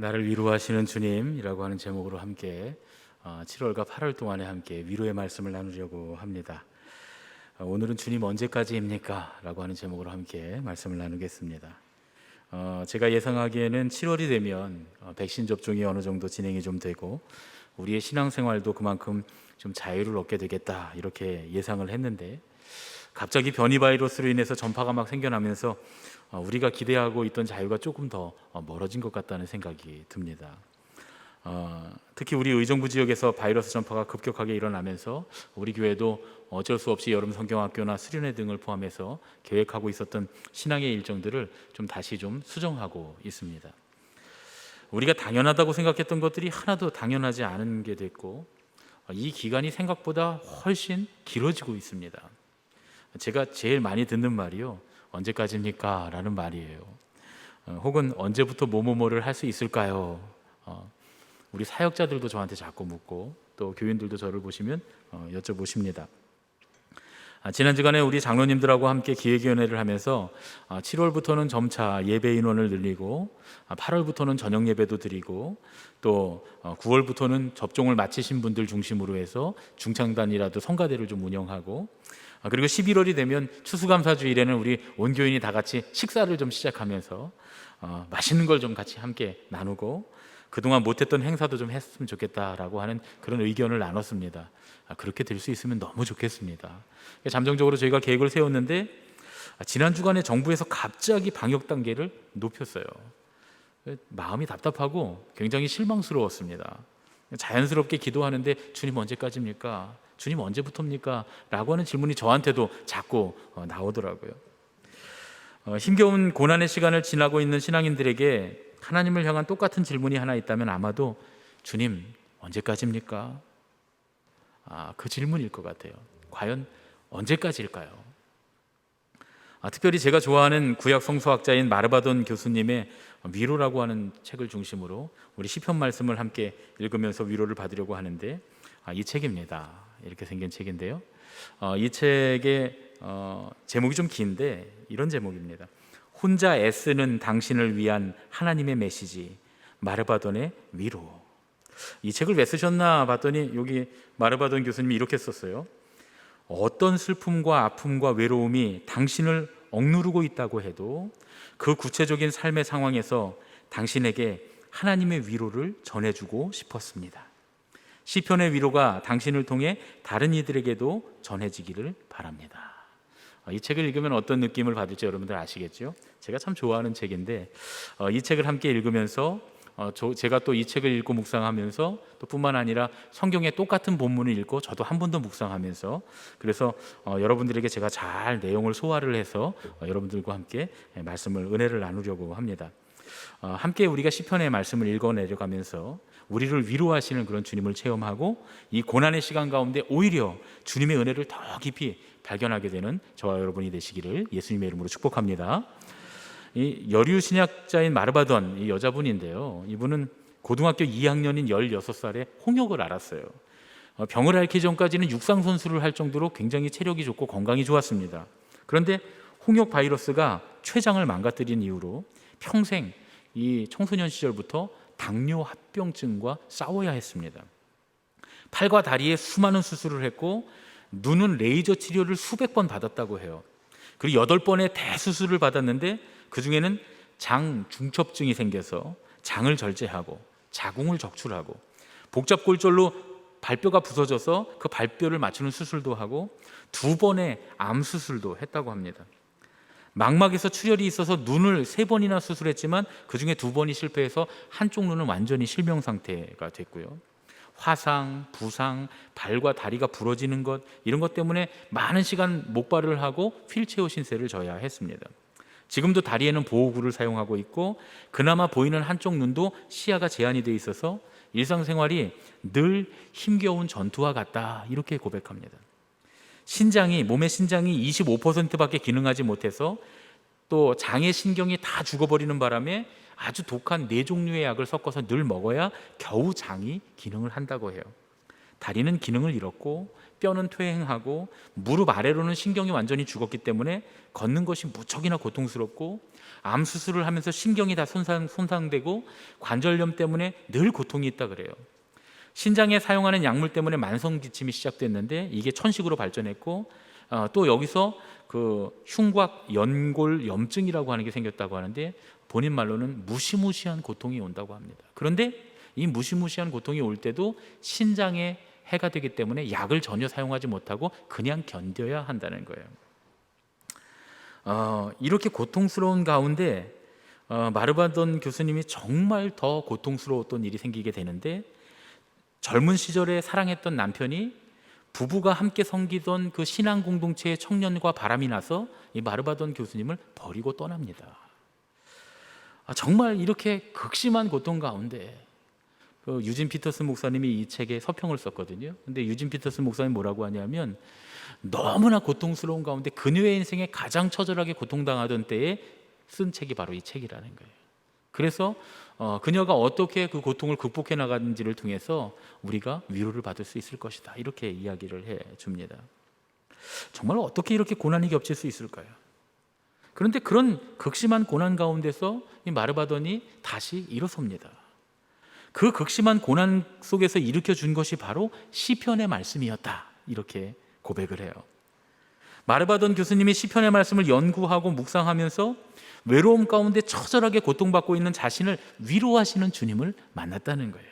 나를 위로하시는 주님이라고 하는 제목으로 함께 7월과 8월 동안에 함께 위로의 말씀을 나누려고 합니다. 오늘은 주님 언제까지입니까? 라고 하는 제목으로 함께 말씀을 나누겠습니다. 제가 예상하기에는 7월이 되면 백신 접종이 어느 정도 진행이 좀 되고 우리의 신앙생활도 그만큼 좀 자유를 얻게 되겠다 이렇게 예상을 했는데 갑자기 변이 바이러스로 인해서 전파가 막 생겨나면서 우리가 기대하고 있던 자유가 조금 더 멀어진 것 같다는 생각이 듭니다. 특히 우리 의정부 지역에서 바이러스 전파가 급격하게 일어나면서 우리 교회도 어쩔 수 없이 여름 성경학교나 수련회 등을 포함해서 계획하고 있었던 신앙의 일정들을 좀 다시 좀 수정하고 있습니다. 우리가 당연하다고 생각했던 것들이 하나도 당연하지 않은 게 됐고 이 기간이 생각보다 훨씬 길어지고 있습니다. 제가 제일 많이 듣는 말이요, 언제까지입니까? 라는 말이에요. 혹은 언제부터 뭐뭐뭐를 할 수 있을까요? 우리 사역자들도 저한테 자꾸 묻고 또 교인들도 저를 보시면 여쭤보십니다. 지난 주간에 우리 장로님들하고 함께 기획위원회를 하면서 7월부터는 점차 예배 인원을 늘리고 8월부터는 저녁 예배도 드리고 또 9월부터는 접종을 마치신 분들 중심으로 해서 중창단이라도 성가대를 좀 운영하고 그리고 11월이 되면 추수감사주일에는 우리 온 교인이 다 같이 식사를 좀 시작하면서 맛있는 걸 좀 같이 함께 나누고 그동안 못했던 행사도 좀 했으면 좋겠다라고 하는 그런 의견을 나눴습니다. 그렇게 될 수 있으면 너무 좋겠습니다. 잠정적으로 저희가 계획을 세웠는데 지난 주간에 정부에서 갑자기 방역 단계를 높였어요. 마음이 답답하고 굉장히 실망스러웠습니다. 자연스럽게 기도하는데 주님 언제까지입니까? 주님 언제부터입니까? 라고 하는 질문이 저한테도 자꾸 나오더라고요. 힘겨운 고난의 시간을 지나고 있는 신앙인들에게 하나님을 향한 똑같은 질문이 하나 있다면 아마도 주님 언제까지입니까? 그 질문일 것 같아요. 과연 언제까지일까요? 특별히 제가 좋아하는 구약 성서학자인 마르바돈 교수님의 위로라고 하는 책을 중심으로 우리 시편 말씀을 함께 읽으면서 위로를 받으려고 하는데 이 책입니다. 이렇게 생긴 책인데요. 이 책의 제목이 좀 긴데 이런 제목입니다. 혼자 애쓰는 당신을 위한 하나님의 메시지, 마르바돈의 위로. 이 책을 왜 쓰셨나 봤더니 여기 마르바돈 교수님이 이렇게 썼어요. 어떤 슬픔과 아픔과 외로움이 당신을 억누르고 있다고 해도 그 구체적인 삶의 상황에서 당신에게 하나님의 위로를 전해주고 싶었습니다. 시편의 위로가 당신을 통해 다른 이들에게도 전해지기를 바랍니다. 이 책을 읽으면 어떤 느낌을 받을지 여러분들 아시겠죠? 제가 참 좋아하는 책인데 이 책을 함께 읽으면서 제가 또 이 책을 읽고 묵상하면서 또 뿐만 아니라 성경의 똑같은 본문을 읽고 저도 한 번 더 묵상하면서 그래서 여러분들에게 제가 잘 내용을 소화를 해서 여러분들과 함께 말씀을 은혜를 나누려고 합니다. 함께 우리가 시편의 말씀을 읽어내려가면서 우리를 위로하시는 그런 주님을 체험하고 이 고난의 시간 가운데 오히려 주님의 은혜를 더 깊이 발견하게 되는 저와 여러분이 되시기를 예수님의 이름으로 축복합니다. 이 여류 신약자인 마르바돈 이 여자분인데요. 이분은 고등학교 2학년인 16살에 홍역을 앓았어요. 병을 앓기 전까지는 육상 선수를 할 정도로 굉장히 체력이 좋고 건강이 좋았습니다. 그런데 홍역 바이러스가 췌장을 망가뜨린 이후로 평생 이 청소년 시절부터 당뇨 합병증과 싸워야 했습니다. 팔과 다리에 수많은 수술을 했고 눈은 레이저 치료를 수백 번 받았다고 해요. 그리고 8번의 대수술을 받았는데 그 중에는 장 중첩증이 생겨서 장을 절제하고 자궁을 적출하고 복잡골절로 발뼈가 부서져서 그 발뼈를 맞추는 수술도 하고 2번의 암 수술도 했다고 합니다. 망막에서 출혈이 있어서 눈을 3번이나 수술했지만 그 중에 2번이 실패해서 한쪽 눈은 완전히 실명 상태가 됐고요. 화상, 부상, 발과 다리가 부러지는 것 이런 것 때문에 많은 시간 목발을 하고 휠체어 신세를 져야 했습니다. 지금도 다리에는 보호구를 사용하고 있고 그나마 보이는 한쪽 눈도 시야가 제한이 돼 있어서 일상생활이 늘 힘겨운 전투와 같다 이렇게 고백합니다. 몸의 신장이 25%밖에 기능하지 못해서 또 장의 신경이 다 죽어버리는 바람에 아주 독한 4종류의 약을 섞어서 늘 먹어야 겨우 장이 기능을 한다고 해요. 다리는 기능을 잃었고 뼈는 퇴행하고 무릎 아래로는 신경이 완전히 죽었기 때문에 걷는 것이 무척이나 고통스럽고 암 수술을 하면서 신경이 다 손상되고 관절염 때문에 늘 고통이 있다 그래요. 신장에 사용하는 약물 때문에 만성 기침이 시작됐는데 이게 천식으로 발전했고 또 여기서 그 흉곽 연골 염증이라고 하는 게 생겼다고 하는데 본인 말로는 무시무시한 고통이 온다고 합니다. 그런데 이 무시무시한 고통이 올 때도 신장에 해가 되기 때문에 약을 전혀 사용하지 못하고 그냥 견뎌야 한다는 거예요. 이렇게 고통스러운 가운데 마르바돈 교수님이 정말 더 고통스러웠던 일이 생기게 되는데 젊은 시절에 사랑했던 남편이 부부가 함께 섬기던 그 신앙 공동체의 청년과 바람이 나서 이 마르바돈 교수님을 버리고 떠납니다. 정말 이렇게 극심한 고통 가운데 그 유진 피터슨 목사님이 이 책에 서평을 썼거든요. 근데 유진 피터슨 목사님 뭐라고 하냐면 너무나 고통스러운 가운데 그녀의 인생에 가장 처절하게 고통당하던 때에 쓴 책이 바로 이 책이라는 거예요. 그래서 그녀가 어떻게 그 고통을 극복해 나가는지를 통해서 우리가 위로를 받을 수 있을 것이다, 이렇게 이야기를 해 줍니다. 정말 어떻게 이렇게 고난이 겹칠 수 있을까요? 그런데 그런 극심한 고난 가운데서 이 마르바돈이 다시 일어섭니다. 그 극심한 고난 속에서 일으켜 준 것이 바로 시편의 말씀이었다, 이렇게 고백을 해요. 마르바돈 교수님이 시편의 말씀을 연구하고 묵상하면서 외로움 가운데 처절하게 고통받고 있는 자신을 위로하시는 주님을 만났다는 거예요.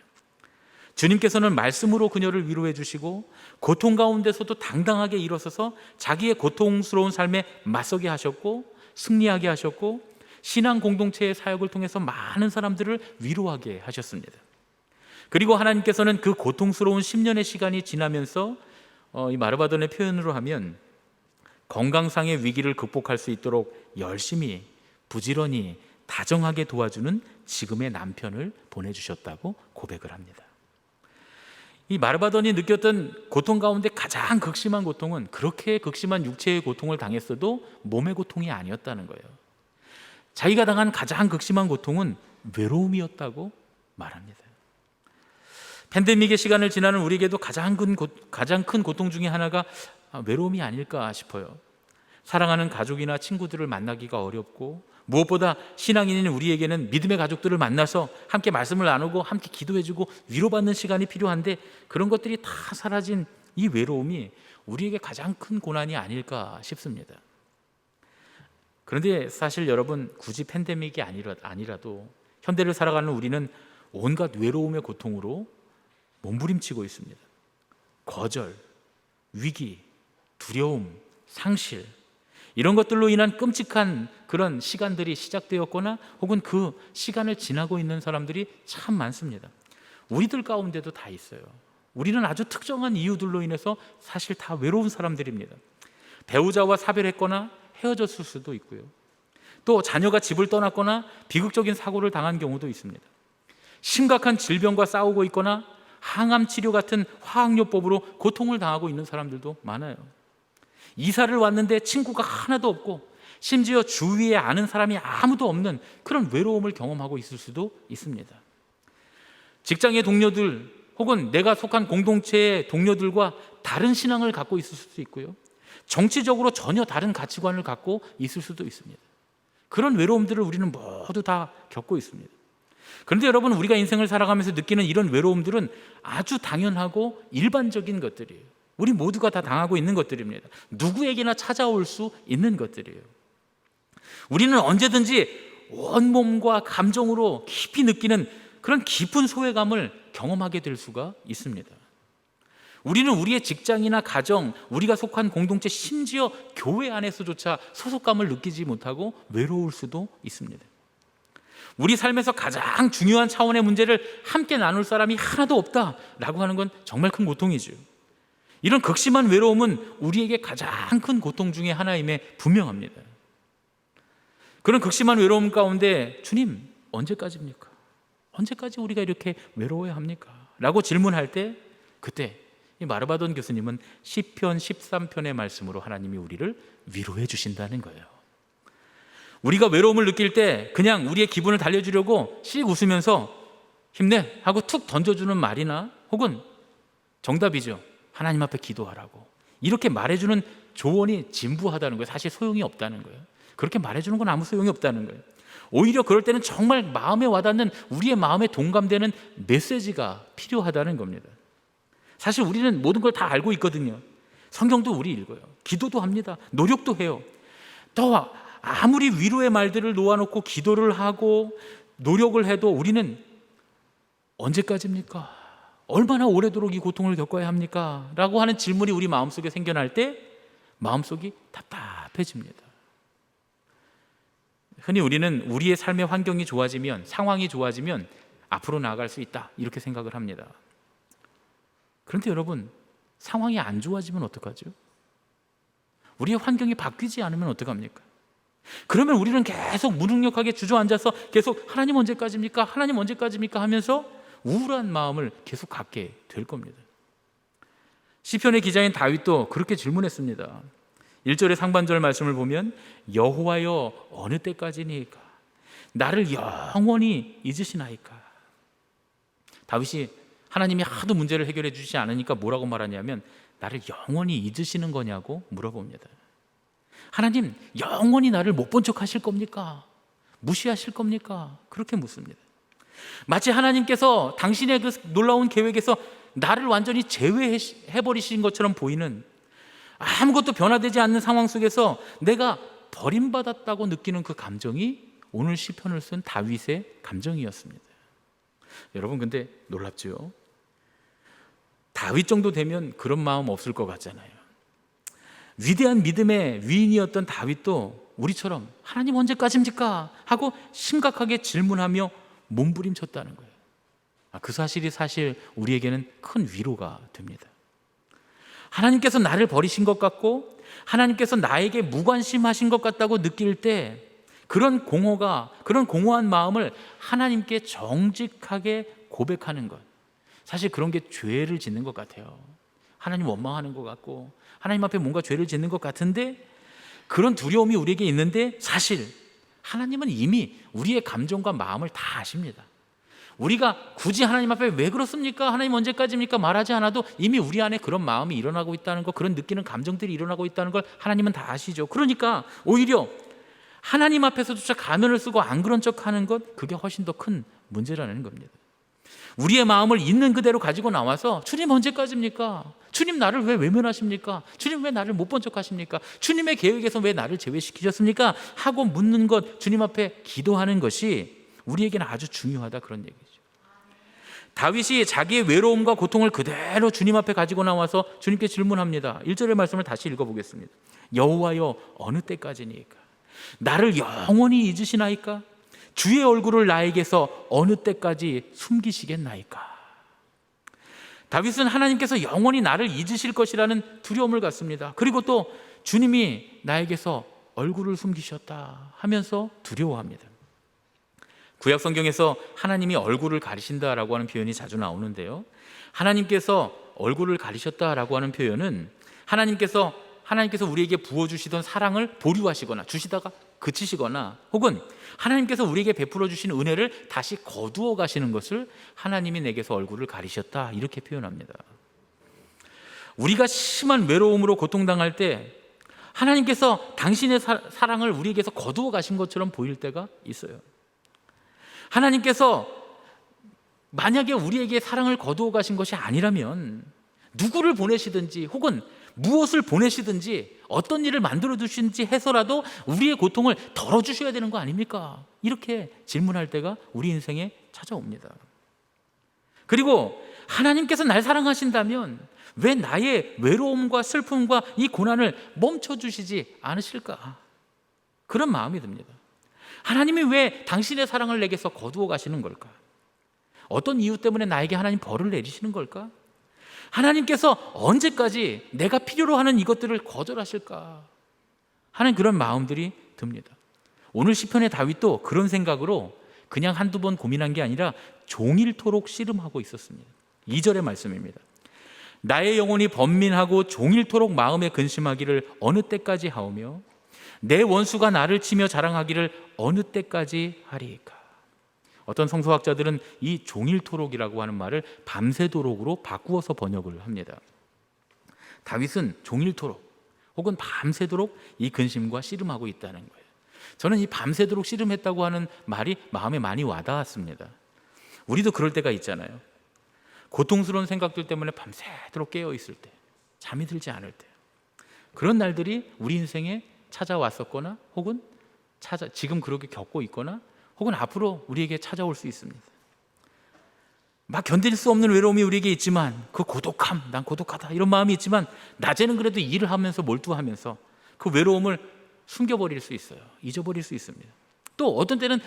주님께서는 말씀으로 그녀를 위로해 주시고 고통 가운데서도 당당하게 일어서서 자기의 고통스러운 삶에 맞서게 하셨고 승리하게 하셨고 신앙 공동체의 사역을 통해서 많은 사람들을 위로하게 하셨습니다. 그리고 하나님께서는 그 고통스러운 10년의 시간이 지나면서 이 마르바돈의 표현으로 하면 건강상의 위기를 극복할 수 있도록 열심히 부지런히 다정하게 도와주는 지금의 남편을 보내주셨다고 고백을 합니다. 이 마르바돈이 느꼈던 고통 가운데 가장 극심한 고통은 그렇게 극심한 육체의 고통을 당했어도 몸의 고통이 아니었다는 거예요. 자기가 당한 가장 극심한 고통은 외로움이었다고 말합니다. 팬데믹의 시간을 지나는 우리에게도 가장 큰 고통 중에 하나가 외로움이 아닐까 싶어요. 사랑하는 가족이나 친구들을 만나기가 어렵고 무엇보다 신앙인인 우리에게는 믿음의 가족들을 만나서 함께 말씀을 나누고 함께 기도해주고 위로받는 시간이 필요한데 그런 것들이 다 사라진 이 외로움이 우리에게 가장 큰 고난이 아닐까 싶습니다. 그런데 사실 여러분, 굳이 팬데믹이 아니라도 현대를 살아가는 우리는 온갖 외로움의 고통으로 몸부림치고 있습니다. 거절, 위기, 두려움, 상실, 이런 것들로 인한 끔찍한 그런 시간들이 시작되었거나 혹은 그 시간을 지나고 있는 사람들이 참 많습니다. 우리들 가운데도 다 있어요. 우리는 아주 특정한 이유들로 인해서 사실 다 외로운 사람들입니다. 배우자와 사별했거나 헤어졌을 수도 있고요. 또 자녀가 집을 떠났거나 비극적인 사고를 당한 경우도 있습니다. 심각한 질병과 싸우고 있거나 항암 치료 같은 화학요법으로 고통을 당하고 있는 사람들도 많아요. 이사를 왔는데 친구가 하나도 없고 심지어 주위에 아는 사람이 아무도 없는 그런 외로움을 경험하고 있을 수도 있습니다. 직장의 동료들 혹은 내가 속한 공동체의 동료들과 다른 신앙을 갖고 있을 수도 있고요. 정치적으로 전혀 다른 가치관을 갖고 있을 수도 있습니다. 그런 외로움들을 우리는 모두 다 겪고 있습니다. 그런데 여러분, 우리가 인생을 살아가면서 느끼는 이런 외로움들은 아주 당연하고 일반적인 것들이에요. 우리 모두가 다 당하고 있는 것들입니다. 누구에게나 찾아올 수 있는 것들이에요. 우리는 언제든지 온몸과 감정으로 깊이 느끼는 그런 깊은 소외감을 경험하게 될 수가 있습니다. 우리는 우리의 직장이나 가정, 우리가 속한 공동체, 심지어 교회 안에서조차 소속감을 느끼지 못하고 외로울 수도 있습니다. 우리 삶에서 가장 중요한 차원의 문제를 함께 나눌 사람이 하나도 없다라고 하는 건 정말 큰 고통이죠. 이런 극심한 외로움은 우리에게 가장 큰 고통 중에 하나임에 분명합니다. 그런 극심한 외로움 가운데 주님, 언제까지입니까? 언제까지 우리가 이렇게 외로워야 합니까? 라고 질문할 때 그때 이 마르바돈 교수님은 시편 13편의 말씀으로 하나님이 우리를 위로해 주신다는 거예요. 우리가 외로움을 느낄 때 그냥 우리의 기분을 달래주려고 씩 웃으면서 힘내 하고 툭 던져주는 말이나 혹은 정답이죠. 하나님 앞에 기도하라고 이렇게 말해주는 조언이 진부하다는 거예요. 사실 소용이 없다는 거예요. 그렇게 말해주는 건 아무 소용이 없다는 거예요. 오히려 그럴 때는 정말 마음에 와닿는, 우리의 마음에 동감되는 메시지가 필요하다는 겁니다. 사실 우리는 모든 걸 다 알고 있거든요. 성경도 우리 읽어요. 기도도 합니다. 노력도 해요. 또 아무리 위로의 말들을 놓아놓고 기도를 하고 노력을 해도 우리는 언제까지입니까? 얼마나 오래도록 이 고통을 겪어야 합니까? 라고 하는 질문이 우리 마음속에 생겨날 때 마음속이 답답해집니다. 흔히 우리는 우리의 삶의 환경이 좋아지면, 상황이 좋아지면 앞으로 나아갈 수 있다 이렇게 생각을 합니다. 그런데 여러분, 상황이 안 좋아지면 어떡하죠? 우리의 환경이 바뀌지 않으면 어떡합니까? 그러면 우리는 계속 무능력하게 주저앉아서 계속 하나님 언제까지입니까? 하나님 언제까지입니까? 하면서 우울한 마음을 계속 갖게 될 겁니다. 시편의 기자인 다윗도 그렇게 질문했습니다. 1절의 상반절 말씀을 보면 여호와여 어느 때까지니까 나를 영원히 잊으시나이까. 다윗이 하나님이 하도 문제를 해결해 주시지 않으니까 뭐라고 말하냐면 나를 영원히 잊으시는 거냐고 물어봅니다. 하나님 영원히 나를 못 본 척 하실 겁니까? 무시하실 겁니까? 그렇게 묻습니다. 마치 하나님께서 당신의 그 놀라운 계획에서 나를 완전히 제외해버리신 것처럼 보이는, 아무것도 변화되지 않는 상황 속에서 내가 버림받았다고 느끼는 그 감정이 오늘 시편을 쓴 다윗의 감정이었습니다. 여러분, 근데 놀랍죠? 다윗 정도 되면 그런 마음 없을 것 같잖아요. 위대한 믿음의 위인이었던 다윗도 우리처럼 하나님 언제까지입니까? 하고 심각하게 질문하며 몸부림쳤다는 거예요. 그 사실이 사실 우리에게는 큰 위로가 됩니다. 하나님께서 나를 버리신 것 같고 하나님께서 나에게 무관심하신 것 같다고 느낄 때 그런 공허한 마음을 하나님께 정직하게 고백하는 것, 사실 그런 게 죄를 짓는 것 같아요. 하나님 원망하는 것 같고 하나님 앞에 뭔가 죄를 짓는 것 같은데, 그런 두려움이 우리에게 있는데 사실 하나님은 이미 우리의 감정과 마음을 다 아십니다. 우리가 굳이 하나님 앞에 왜 그렇습니까? 하나님 언제까지입니까? 말하지 않아도 이미 우리 안에 그런 마음이 일어나고 있다는 것, 그런 느끼는 감정들이 일어나고 있다는 걸 하나님은 다 아시죠. 그러니까 오히려 하나님 앞에서조차 가면을 쓰고 안 그런 척하는 것, 그게 훨씬 더 큰 문제라는 겁니다. 우리의 마음을 있는 그대로 가지고 나와서 주님 언제까지입니까? 주님 나를 왜 외면하십니까? 주님 왜 나를 못 본 척하십니까? 주님의 계획에서 왜 나를 제외시키셨습니까? 하고 묻는 것, 주님 앞에 기도하는 것이 우리에게는 아주 중요하다, 그런 얘기죠. 다윗이 자기의 외로움과 고통을 그대로 주님 앞에 가지고 나와서 주님께 질문합니다. 1절의 말씀을 다시 읽어보겠습니다. 여호와여 어느 때까지니까 나를 영원히 잊으시나이까? 주의 얼굴을 나에게서 어느 때까지 숨기시겠나이까? 다윗은 하나님께서 영원히 나를 잊으실 것이라는 두려움을 갖습니다. 그리고 또 주님이 나에게서 얼굴을 숨기셨다 하면서 두려워합니다. 구약 성경에서 하나님이 얼굴을 가리신다라고 하는 표현이 자주 나오는데요, 하나님께서 얼굴을 가리셨다라고 하는 표현은 하나님께서 우리에게 부어주시던 사랑을 보류하시거나 주시다가 그치시거나, 혹은 하나님께서 우리에게 베풀어 주신 은혜를 다시 거두어 가시는 것을 하나님이 내게서 얼굴을 가리셨다 이렇게 표현합니다. 우리가 심한 외로움으로 고통당할 때 하나님께서 당신의 사랑을 우리에게서 거두어 가신 것처럼 보일 때가 있어요. 하나님께서 만약에 우리에게 사랑을 거두어 가신 것이 아니라면 누구를 보내시든지 혹은 무엇을 보내시든지 어떤 일을 만들어 주시든지 해서라도 우리의 고통을 덜어주셔야 되는 거 아닙니까? 이렇게 질문할 때가 우리 인생에 찾아옵니다. 그리고 하나님께서 날 사랑하신다면 왜 나의 외로움과 슬픔과 이 고난을 멈춰주시지 않으실까? 그런 마음이 듭니다. 하나님이 왜 당신의 사랑을 내게서 거두어 가시는 걸까? 어떤 이유 때문에 나에게 하나님 벌을 내리시는 걸까? 하나님께서 언제까지 내가 필요로 하는 이것들을 거절하실까 하는 그런 마음들이 듭니다. 오늘 시편의 다윗도 그런 생각으로 그냥 한두 번 고민한 게 아니라 종일토록 씨름하고 있었습니다. 2절의 말씀입니다. 나의 영혼이 번민하고 종일토록 마음에 근심하기를 어느 때까지 하오며 내 원수가 나를 치며 자랑하기를 어느 때까지 하리이까? 어떤 성서학자들은 이 종일토록이라고 하는 말을 밤새도록으로 바꾸어서 번역을 합니다. 다윗은 종일토록 혹은 밤새도록 이 근심과 씨름하고 있다는 거예요. 저는 이 밤새도록 씨름했다고 하는 말이 마음에 많이 와닿았습니다. 우리도 그럴 때가 있잖아요. 고통스러운 생각들 때문에 밤새도록 깨어있을 때, 잠이 들지 않을 때, 그런 날들이 우리 인생에 찾아왔었거나 혹은 지금 그렇게 겪고 있거나 혹은 앞으로 우리에게 찾아올 수 있습니다. 막 견딜 수 없는 외로움이 우리에게 있지만 그 고독함, 난 고독하다 이런 마음이 있지만 낮에는 그래도 일을 하면서 몰두하면서 그 외로움을 숨겨버릴 수 있어요. 잊어버릴 수 있습니다. 또 어떤 때는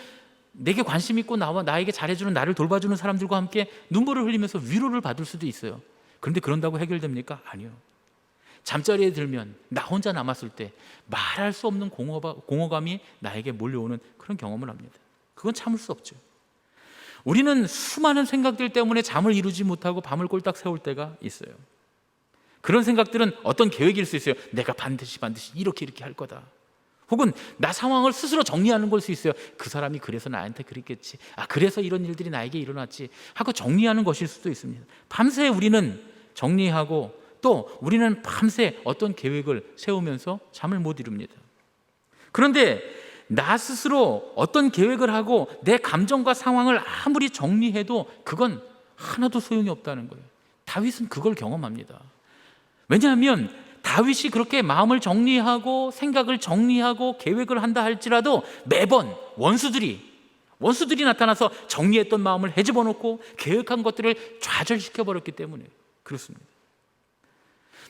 내게 관심 있고 나에게 잘해주는, 나를 돌봐주는 사람들과 함께 눈물을 흘리면서 위로를 받을 수도 있어요. 그런데 그런다고 해결됩니까? 아니요. 잠자리에 들면 나 혼자 남았을 때 말할 수 없는 공허감이 나에게 몰려오는 그런 경험을 합니다. 그건 참을 수 없죠. 우리는 수많은 생각들 때문에 잠을 이루지 못하고 밤을 꼴딱 세울 때가 있어요. 그런 생각들은 어떤 계획일 수 있어요. 내가 반드시 이렇게 할 거다. 혹은 나 상황을 스스로 정리하는 걸 수 있어요. 그 사람이 그래서 나한테 그랬겠지. 그래서 이런 일들이 나에게 일어났지 하고 정리하는 것일 수도 있습니다. 밤새 우리는 정리하고 또 우리는 밤새 어떤 계획을 세우면서 잠을 못 이룹니다. 그런데 나 스스로 어떤 계획을 하고 내 감정과 상황을 아무리 정리해도 그건 하나도 소용이 없다는 거예요. 다윗은 그걸 경험합니다. 왜냐하면 다윗이 그렇게 마음을 정리하고 생각을 정리하고 계획을 한다 할지라도 매번 원수들이 나타나서 정리했던 마음을 헤집어 놓고 계획한 것들을 좌절시켜 버렸기 때문에 그렇습니다.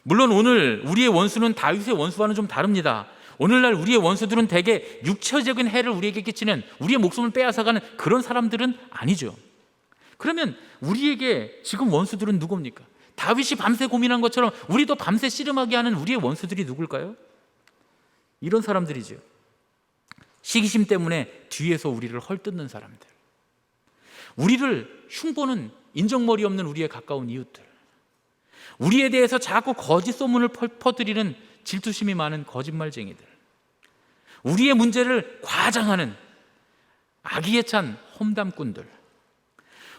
물론 오늘 우리의 원수는 다윗의 원수와는 좀 다릅니다. 오늘날 우리의 원수들은 대개 육체적인 해를 우리에게 끼치는, 우리의 목숨을 빼앗아가는 그런 사람들은 아니죠. 그러면 우리에게 지금 원수들은 누굽니까? 다윗이 밤새 고민한 것처럼 우리도 밤새 씨름하게 하는 우리의 원수들이 누굴까요? 이런 사람들이죠. 시기심 때문에 뒤에서 우리를 헐뜯는 사람들, 우리를 흉보는 인정머리 없는 우리의 가까운 이웃들, 우리에 대해서 자꾸 거짓 소문을 퍼뜨리는 질투심이 많은 거짓말쟁이들, 우리의 문제를 과장하는 악의에 찬 험담꾼들,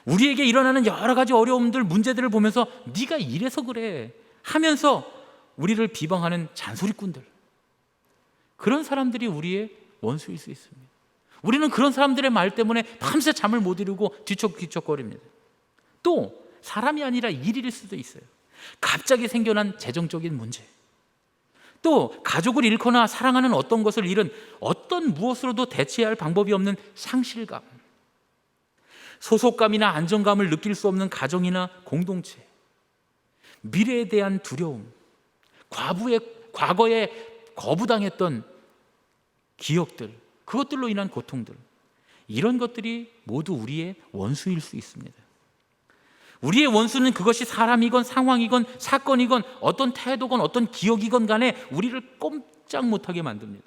우리에게 일어나는 여러 가지 어려움들, 문제들을 보면서 네가 이래서 그래 하면서 우리를 비방하는 잔소리꾼들, 그런 사람들이 우리의 원수일 수 있습니다. 우리는 그런 사람들의 말 때문에 밤새 잠을 못 이루고 뒤척뒤척거립니다. 또 사람이 아니라 일일 수도 있어요. 갑자기 생겨난 재정적인 문제, 또 가족을 잃거나 사랑하는 어떤 것을 잃은 어떤 무엇으로도 대체할 방법이 없는 상실감, 소속감이나 안정감을 느낄 수 없는 가정이나 공동체, 미래에 대한 두려움, 과거에 거부당했던 기억들, 그것들로 인한 고통들, 이런 것들이 모두 우리의 원수일 수 있습니다. 우리의 원수는 그것이 사람이건 상황이건 사건이건 어떤 태도건 어떤 기억이건 간에 우리를 꼼짝 못하게 만듭니다.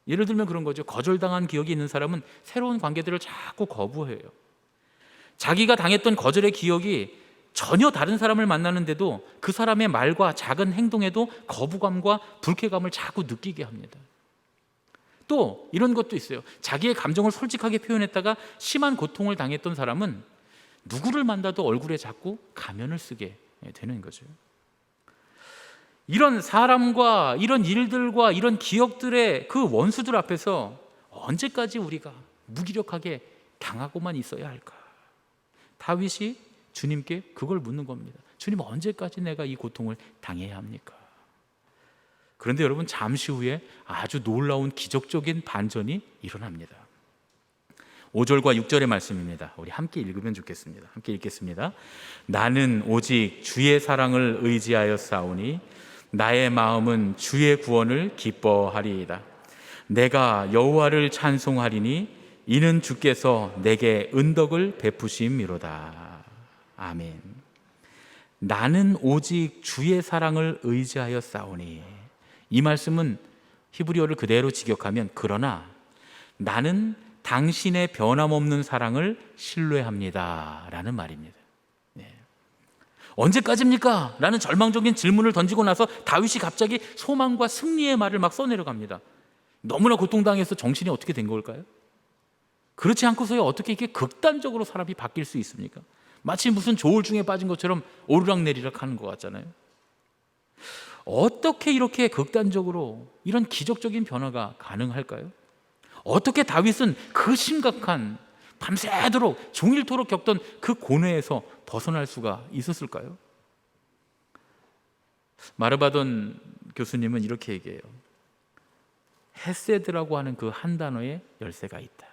예를 들면 그런 거죠. 거절당한 기억이 있는 사람은 새로운 관계들을 자꾸 거부해요. 자기가 당했던 거절의 기억이 전혀 다른 사람을 만나는데도 그 사람의 말과 작은 행동에도 거부감과 불쾌감을 자꾸 느끼게 합니다. 또 이런 것도 있어요. 자기의 감정을 솔직하게 표현했다가 심한 고통을 당했던 사람은 누구를 만나도 얼굴에 자꾸 가면을 쓰게 되는 거죠. 이런 사람과 이런 일들과 이런 기억들의 그 원수들 앞에서 언제까지 우리가 무기력하게 당하고만 있어야 할까? 다윗이 주님께 그걸 묻는 겁니다. 주님, 언제까지 내가 이 고통을 당해야 합니까? 그런데 여러분, 잠시 후에 아주 놀라운 기적적인 반전이 일어납니다. 5절과 6절의 말씀입니다. 우리 함께 읽으면 좋겠습니다. 함께 읽겠습니다. 나는 오직 주의 사랑을 의지하여 싸우니 나의 마음은 주의 구원을 기뻐하리이다. 내가 여호와를 찬송하리니 이는 주께서 내게 은덕을 베푸심이로다. 아멘. 나는 오직 주의 사랑을 의지하여 싸우니, 이 말씀은 히브리어를 그대로 직역하면 그러나 나는 당신의 변함없는 사랑을 신뢰합니다 라는 말입니다. 언제까지입니까? 라는 절망적인 질문을 던지고 나서 다윗이 갑자기 소망과 승리의 말을 막 써내려갑니다. 너무나 고통당해서 정신이 어떻게 된 걸까요? 그렇지 않고서야 어떻게 이렇게 극단적으로 사람이 바뀔 수 있습니까? 마치 무슨 조울증에 빠진 것처럼 오르락내리락 하는 것 같잖아요. 어떻게 이렇게 극단적으로 이런 기적적인 변화가 가능할까요? 어떻게 다윗은 그 심각한 밤새도록 종일토록 겪던 그 고뇌에서 벗어날 수가 있었을까요? 마르바돈 교수님은 이렇게 얘기해요. 헤세드라고 하는 그 한 단어에 열쇠가 있다.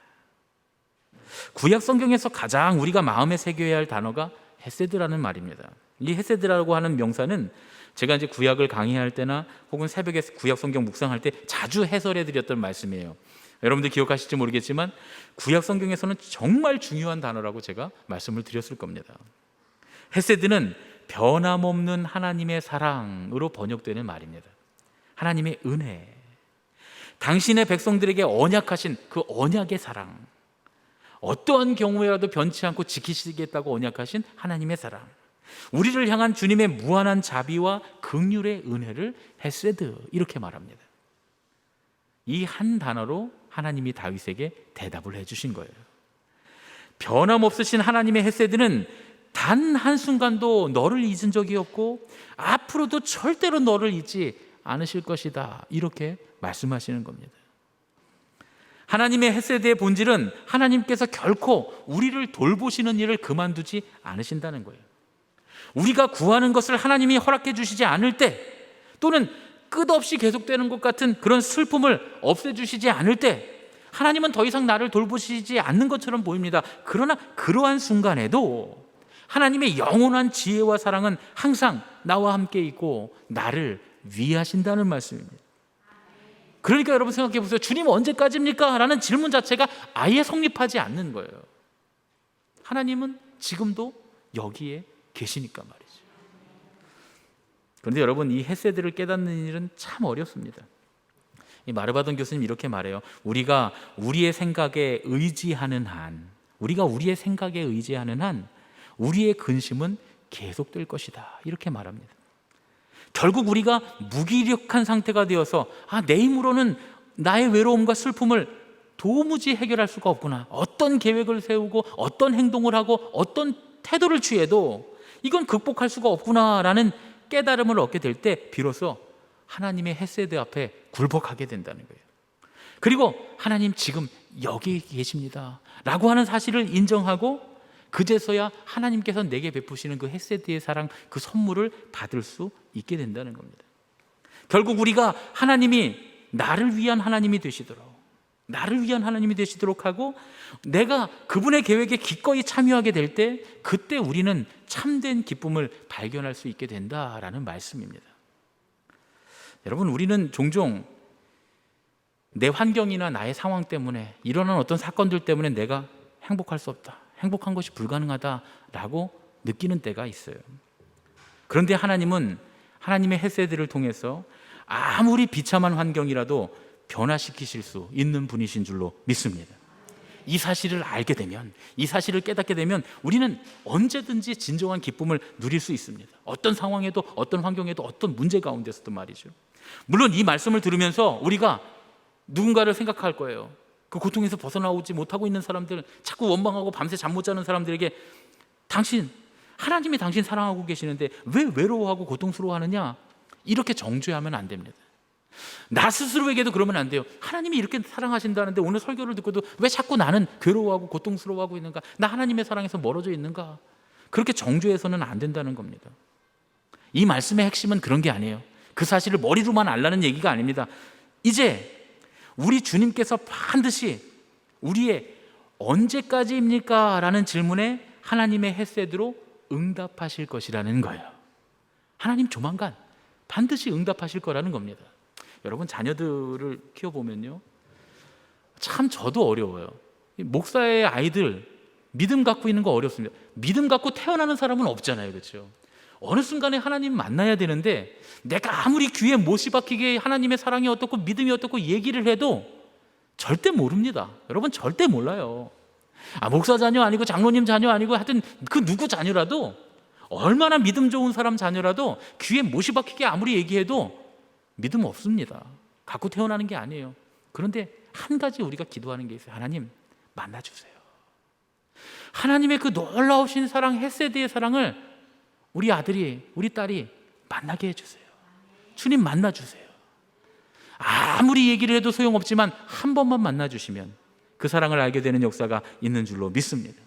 구약 성경에서 가장 우리가 마음에 새겨야 할 단어가 헤세드라는 말입니다. 이 헤세드라고 하는 명사는 제가 이제 구약을 강의할 때나 혹은 새벽에 구약 성경 묵상할 때 자주 해설해 드렸던 말씀이에요. 여러분들 기억하실지 모르겠지만 구약 성경에서는 정말 중요한 단어라고 제가 말씀을 드렸을 겁니다. 헤세드는 변함없는 하나님의 사랑으로 번역되는 말입니다. 하나님의 은혜, 당신의 백성들에게 언약하신 그 언약의 사랑, 어떠한 경우에라도 변치 않고 지키시겠다고 언약하신 하나님의 사랑, 우리를 향한 주님의 무한한 자비와 긍휼의 은혜를 헤세드 이렇게 말합니다. 이 한 단어로 하나님이 다윗에게 대답을 해주신 거예요. 변함없으신 하나님의 헤세드는 단 한순간도 너를 잊은 적이 없고 앞으로도 절대로 너를 잊지 않으실 것이다 이렇게 말씀하시는 겁니다. 하나님의 헤세드의 본질은 하나님께서 결코 우리를 돌보시는 일을 그만두지 않으신다는 거예요. 우리가 구하는 것을 하나님이 허락해 주시지 않을 때, 또는 끝없이 계속되는 것 같은 그런 슬픔을 없애주시지 않을 때 하나님은 더 이상 나를 돌보시지 않는 것처럼 보입니다. 그러나 그러한 순간에도 하나님의 영원한 지혜와 사랑은 항상 나와 함께 있고 나를 위하신다는 말씀입니다. 그러니까 여러분 생각해 보세요. 주님 언제까지입니까? 라는 질문 자체가 아예 성립하지 않는 거예요. 하나님은 지금도 여기에 계시니까 말이죠. 그런데 여러분, 이 헤세드를 깨닫는 일은 참 어렵습니다. 이 마르바돈 교수님 이렇게 말해요. 우리가 우리의 생각에 의지하는 한, 우리의 근심은 계속될 것이다 이렇게 말합니다. 결국 우리가 무기력한 상태가 되어서 내 힘으로는 나의 외로움과 슬픔을 도무지 해결할 수가 없구나, 어떤 계획을 세우고 어떤 행동을 하고 어떤 태도를 취해도 이건 극복할 수가 없구나라는 깨달음을 얻게 될 때 비로소 하나님의 헤세드 앞에 굴복하게 된다는 거예요. 그리고 하나님 지금 여기 계십니다 라고 하는 사실을 인정하고 그제서야 하나님께서 내게 베푸시는 그 헤세드의 사랑, 그 선물을 받을 수 있게 된다는 겁니다. 결국 우리가 하나님이 나를 위한 하나님이 되시도록 하고 내가 그분의 계획에 기꺼이 참여하게 될 때 그때 우리는 참된 기쁨을 발견할 수 있게 된다라는 말씀입니다. 여러분, 우리는 종종 내 환경이나 나의 상황 때문에, 일어난 어떤 사건들 때문에 내가 행복할 수 없다, 행복한 것이 불가능하다라고 느끼는 때가 있어요. 그런데 하나님은 하나님의 헤세드를 통해서 아무리 비참한 환경이라도 변화시키실 수 있는 분이신 줄로 믿습니다. 이 사실을 알게 되면, 이 사실을 깨닫게 되면 우리는 언제든지 진정한 기쁨을 누릴 수 있습니다. 어떤 상황에도, 어떤 환경에도, 어떤 문제 가운데서도 말이죠. 물론 이 말씀을 들으면서 우리가 누군가를 생각할 거예요. 그 고통에서 벗어나오지 못하고 있는 사람들, 자꾸 원망하고 밤새 잠 못 자는 사람들에게 하나님이 당신 사랑하고 계시는데 왜 외로워하고 고통스러워하느냐, 이렇게 정죄하면 안 됩니다. 나 스스로에게도 그러면 안 돼요. 하나님이 이렇게 사랑하신다는데 오늘 설교를 듣고도 왜 자꾸 나는 괴로워하고 고통스러워하고 있는가, 나 하나님의 사랑에서 멀어져 있는가, 그렇게 정죄해서는 안 된다는 겁니다. 이 말씀의 핵심은 그런 게 아니에요. 그 사실을 머리로만 알라는 얘기가 아닙니다. 이제 우리 주님께서 반드시 우리의 언제까지입니까? 라는 질문에 하나님의 헤세드로 응답하실 것이라는 거예요. 하나님 조만간 반드시 응답하실 거라는 겁니다. 여러분, 자녀들을 키워보면요, 참 저도 어려워요. 목사의 아이들 믿음 갖고 있는 거 어렵습니다. 믿음 갖고 태어나는 사람은 없잖아요, 그렇죠? 어느 순간에 하나님 만나야 되는데 내가 아무리 귀에 못이 박히게 하나님의 사랑이 어떻고 믿음이 어떻고 얘기를 해도 절대 모릅니다. 여러분, 절대 몰라요. 목사 자녀 아니고 장로님 자녀 아니고 하여튼 그 누구 자녀라도, 얼마나 믿음 좋은 사람 자녀라도 귀에 못이 박히게 아무리 얘기해도 믿음 없습니다. 갖고 태어나는 게 아니에요. 그런데 한 가지 우리가 기도하는 게 있어요. 하나님 만나주세요. 하나님의 그 놀라우신 사랑, 헤세드의 사랑을 우리 아들이, 우리 딸이 만나게 해주세요. 주님 만나주세요. 아무리 얘기를 해도 소용없지만 한 번만 만나주시면 그 사랑을 알게 되는 역사가 있는 줄로 믿습니다.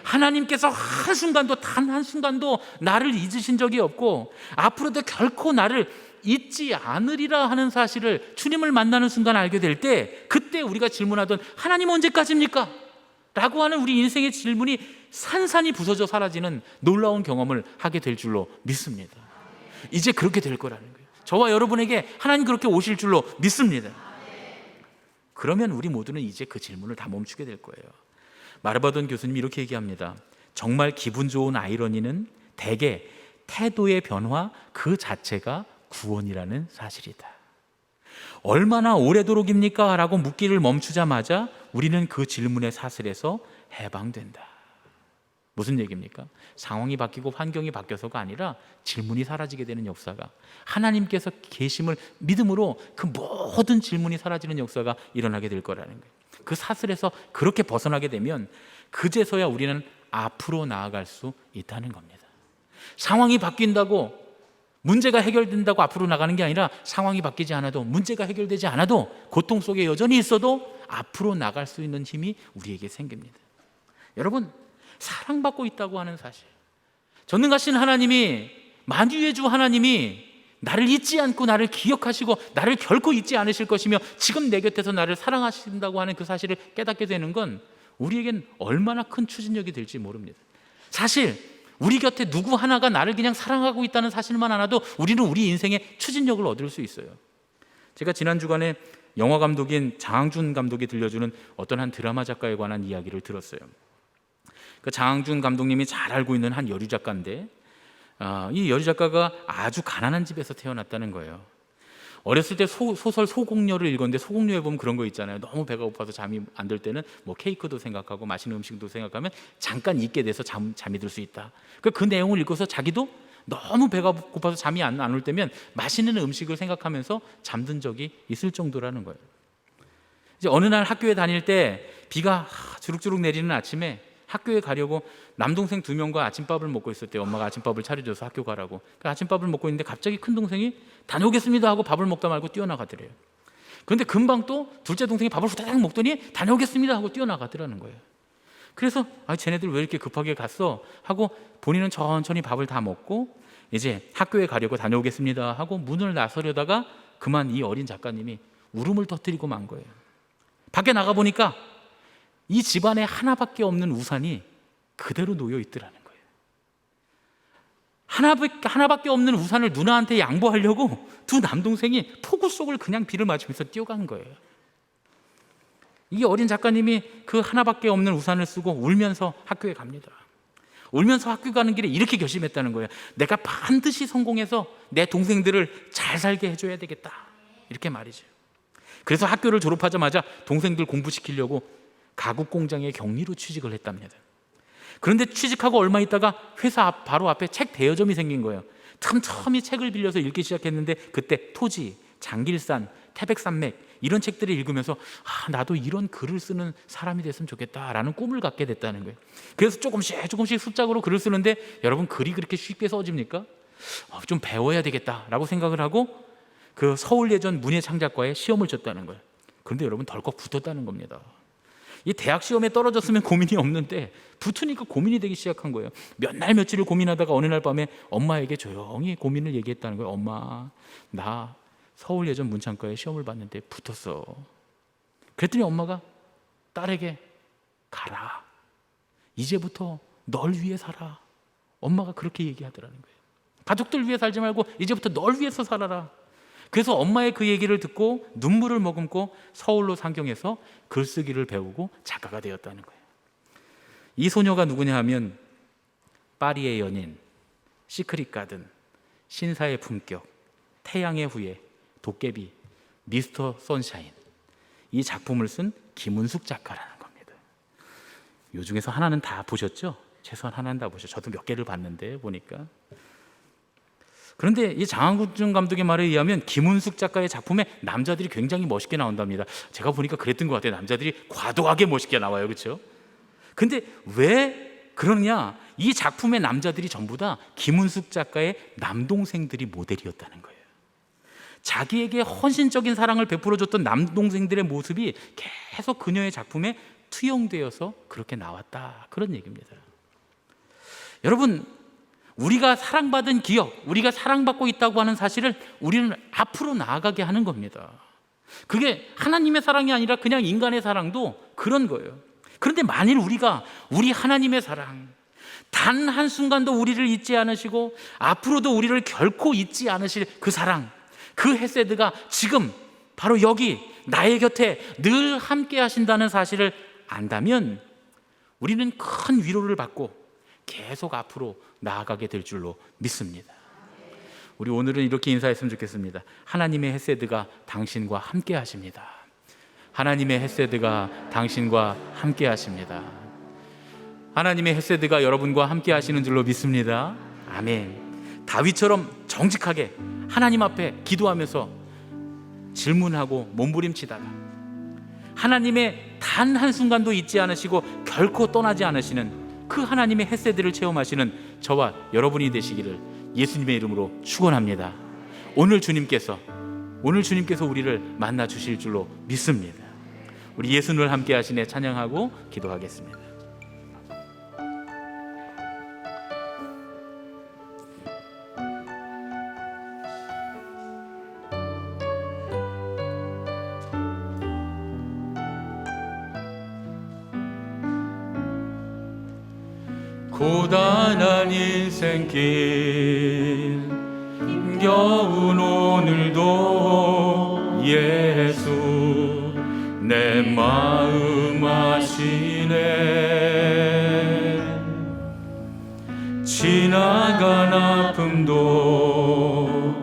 하나님께서 한순간도 단 한순간도 나를 잊으신 적이 없고 앞으로도 결코 나를 잊지 않으리라 하는 사실을 주님을 만나는 순간 알게 될 때, 그때 우리가 질문하던 하나님 언제까지입니까? 라고 하는 우리 인생의 질문이 산산이 부서져 사라지는 놀라운 경험을 하게 될 줄로 믿습니다. 이제 그렇게 될 거라는 거예요. 저와 여러분에게 하나님 그렇게 오실 줄로 믿습니다. 그러면 우리 모두는 이제 그 질문을 다 멈추게 될 거예요. 마르바돈 교수님이 이렇게 얘기합니다. 정말 기분 좋은 아이러니는 대개 태도의 변화 그 자체가 구원이라는 사실이다. 얼마나 오래도록입니까? 라고 묻기를 멈추자마자 우리는 그 질문의 사슬에서 해방된다. 무슨 얘기입니까? 상황이 바뀌고 환경이 바뀌어서가 아니라 질문이 사라지게 되는 역사가, 하나님께서 계심을 믿음으로 그 모든 질문이 사라지는 역사가 일어나게 될 거라는 거예요. 그 사슬에서 그렇게 벗어나게 되면 그제서야 우리는 앞으로 나아갈 수 있다는 겁니다. 상황이 바뀐다고 문제가 해결된다고 앞으로 나가는 게 아니라, 상황이 바뀌지 않아도, 문제가 해결되지 않아도, 고통 속에 여전히 있어도 앞으로 나갈 수 있는 힘이 우리에게 생깁니다. 여러분, 사랑받고 있다고 하는 사실, 전능하신 하나님이, 만유의 주 하나님이 나를 잊지 않고 나를 기억하시고 나를 결코 잊지 않으실 것이며 지금 내 곁에서 나를 사랑하신다고 하는 그 사실을 깨닫게 되는 건 우리에겐 얼마나 큰 추진력이 될지 모릅니다. 사실 우리 곁에 누구 하나가 나를 그냥 사랑하고 있다는 사실만 알아도 우리는 우리 인생의 추진력을 얻을 수 있어요. 제가 지난 주간에 영화 감독인 장항준 감독이 들려주는 어떤 한 드라마 작가에 관한 이야기를 들었어요. 그 장항준 감독님이 잘 알고 있는 한 여류 작가인데, 이 여류 작가가 아주 가난한 집에서 태어났다는 거예요. 어렸을 때 소설 소공녀를 읽었는데, 소공녀에 보면 그런 거 있잖아요. 너무 배가 고파서 잠이 안 들 때는 뭐 케이크도 생각하고 맛있는 음식도 생각하면 잠깐 잊게 돼서 잠이 들 수 있다. 그 내용을 읽어서 자기도 너무 배가 고파서 잠이 안 올 때면 맛있는 음식을 생각하면서 잠든 적이 있을 정도라는 거예요. 이제 어느 날 학교에 다닐 때 비가 주룩주룩 내리는 아침에 학교에 가려고 남동생 2명과 아침밥을 먹고 있을 때, 엄마가 아침밥을 차려줘서 학교 가라고. 그 아침밥을 먹고 있는데 갑자기 큰 동생이 다녀오겠습니다 하고 밥을 먹다 말고 뛰어나가더래요. 그런데 금방 또 둘째 동생이 밥을 후다닥 먹더니 다녀오겠습니다 하고 뛰어나가더라는 거예요. 그래서 쟤네들 왜 이렇게 급하게 갔어? 하고 본인은 천천히 밥을 다 먹고 이제 학교에 가려고 다녀오겠습니다 하고 문을 나서려다가 그만 이 어린 작가님이 울음을 터뜨리고 만 거예요. 밖에 나가보니까 이 집안에 하나밖에 없는 우산이 그대로 놓여 있더라는 거예요. 하나밖에 없는 우산을 누나한테 양보하려고 두 남동생이 폭우 속을 그냥 비를 맞으면서 뛰어간 거예요. 이 어린 작가님이 그 하나밖에 없는 우산을 쓰고 울면서 학교에 갑니다. 울면서 학교 가는 길에 이렇게 결심했다는 거예요. 내가 반드시 성공해서 내 동생들을 잘 살게 해줘야 되겠다, 이렇게 말이죠. 그래서 학교를 졸업하자마자 동생들 공부시키려고 가구 공장의 경리로 취직을 했답니다. 그런데 취직하고 얼마 있다가 회사 바로 앞에 책 대여점이 생긴 거예요. 틈틈이 책을 빌려서 읽기 시작했는데 그때 토지, 장길산, 태백산맥 이런 책들을 읽으면서 나도 이런 글을 쓰는 사람이 됐으면 좋겠다라는 꿈을 갖게 됐다는 거예요. 그래서 조금씩 습작으로 글을 쓰는데, 여러분, 글이 그렇게 쉽게 써집니까? 좀 배워야 되겠다라고 생각을 하고 그 서울예전 문예창작과에 시험을 쳤다는 거예요. 그런데 여러분, 덜컥 붙었다는 겁니다. 이 대학 시험에 떨어졌으면 고민이 없는데 붙으니까 고민이 되기 시작한 거예요. 몇 날 며칠을 고민하다가 어느 날 밤에 엄마에게 조용히 고민을 얘기했다는 거예요. 엄마, 나 서울예전 문창과에 시험을 봤는데 붙었어. 그랬더니 엄마가 딸에게 가라, 이제부터 널 위해 살아. 엄마가 그렇게 얘기하더라는 거예요. 가족들 위해 살지 말고 이제부터 널 위해서 살아라. 그래서 엄마의 그 얘기를 듣고 눈물을 머금고 서울로 상경해서 글쓰기를 배우고 작가가 되었다는 거예요. 이 소녀가 누구냐 하면 파리의 연인, 시크릿 가든, 신사의 품격, 태양의 후예, 도깨비, 미스터 선샤인, 이 작품을 쓴 김은숙 작가라는 겁니다. 요 중에서 하나는 다 보셨죠? 최소한 하나는 다 보셨죠? 저도 몇 개를 봤는데 보니까. 그런데 이 장항준 감독의 말에 의하면 김은숙 작가의 작품에 남자들이 굉장히 멋있게 나온답니다. 제가 보니까 그랬던 것 같아요. 남자들이 과도하게 멋있게 나와요, 그렇죠? 근데 왜 그러냐? 이 작품의 남자들이 전부 다 김은숙 작가의 남동생들이 모델이었다는 거예요. 자기에게 헌신적인 사랑을 베풀어줬던 남동생들의 모습이 계속 그녀의 작품에 투영되어서 그렇게 나왔다, 그런 얘기입니다. 여러분, 우리가 사랑받은 기억, 우리가 사랑받고 있다고 하는 사실을 우리는 앞으로 나아가게 하는 겁니다. 그게 하나님의 사랑이 아니라 그냥 인간의 사랑도 그런 거예요. 그런데 만일 우리가 우리 하나님의 사랑, 단 한순간도 우리를 잊지 않으시고 앞으로도 우리를 결코 잊지 않으실 그 사랑, 그 헤세드가 지금 바로 여기 나의 곁에 늘 함께 하신다는 사실을 안다면 우리는 큰 위로를 받고 계속 앞으로 나아가게 될 줄로 믿습니다. 우리 오늘은 이렇게 인사했으면 좋겠습니다. 하나님의 헤세드가 당신과 함께 하십니다. 하나님의 헤세드가 당신과 함께 하십니다. 하나님의 헤세드가 여러분과 함께 하시는 줄로 믿습니다. 아멘. 다윗처럼 정직하게 하나님 앞에 기도하면서 질문하고 몸부림치다가 하나님의 단 한순간도 잊지 않으시고 결코 떠나지 않으시는 그 하나님의 헤세드를 체험하시는 저와 여러분이 되시기를 예수님의 이름으로 축원합니다. 오늘 주님께서 우리를 만나 주실 줄로 믿습니다. 우리 예수님을 함께 하시네 찬양하고 기도하겠습니다. 고단한 인생길 힘겨운 오늘도 예수 내 마음 아시네. 지나간 아픔도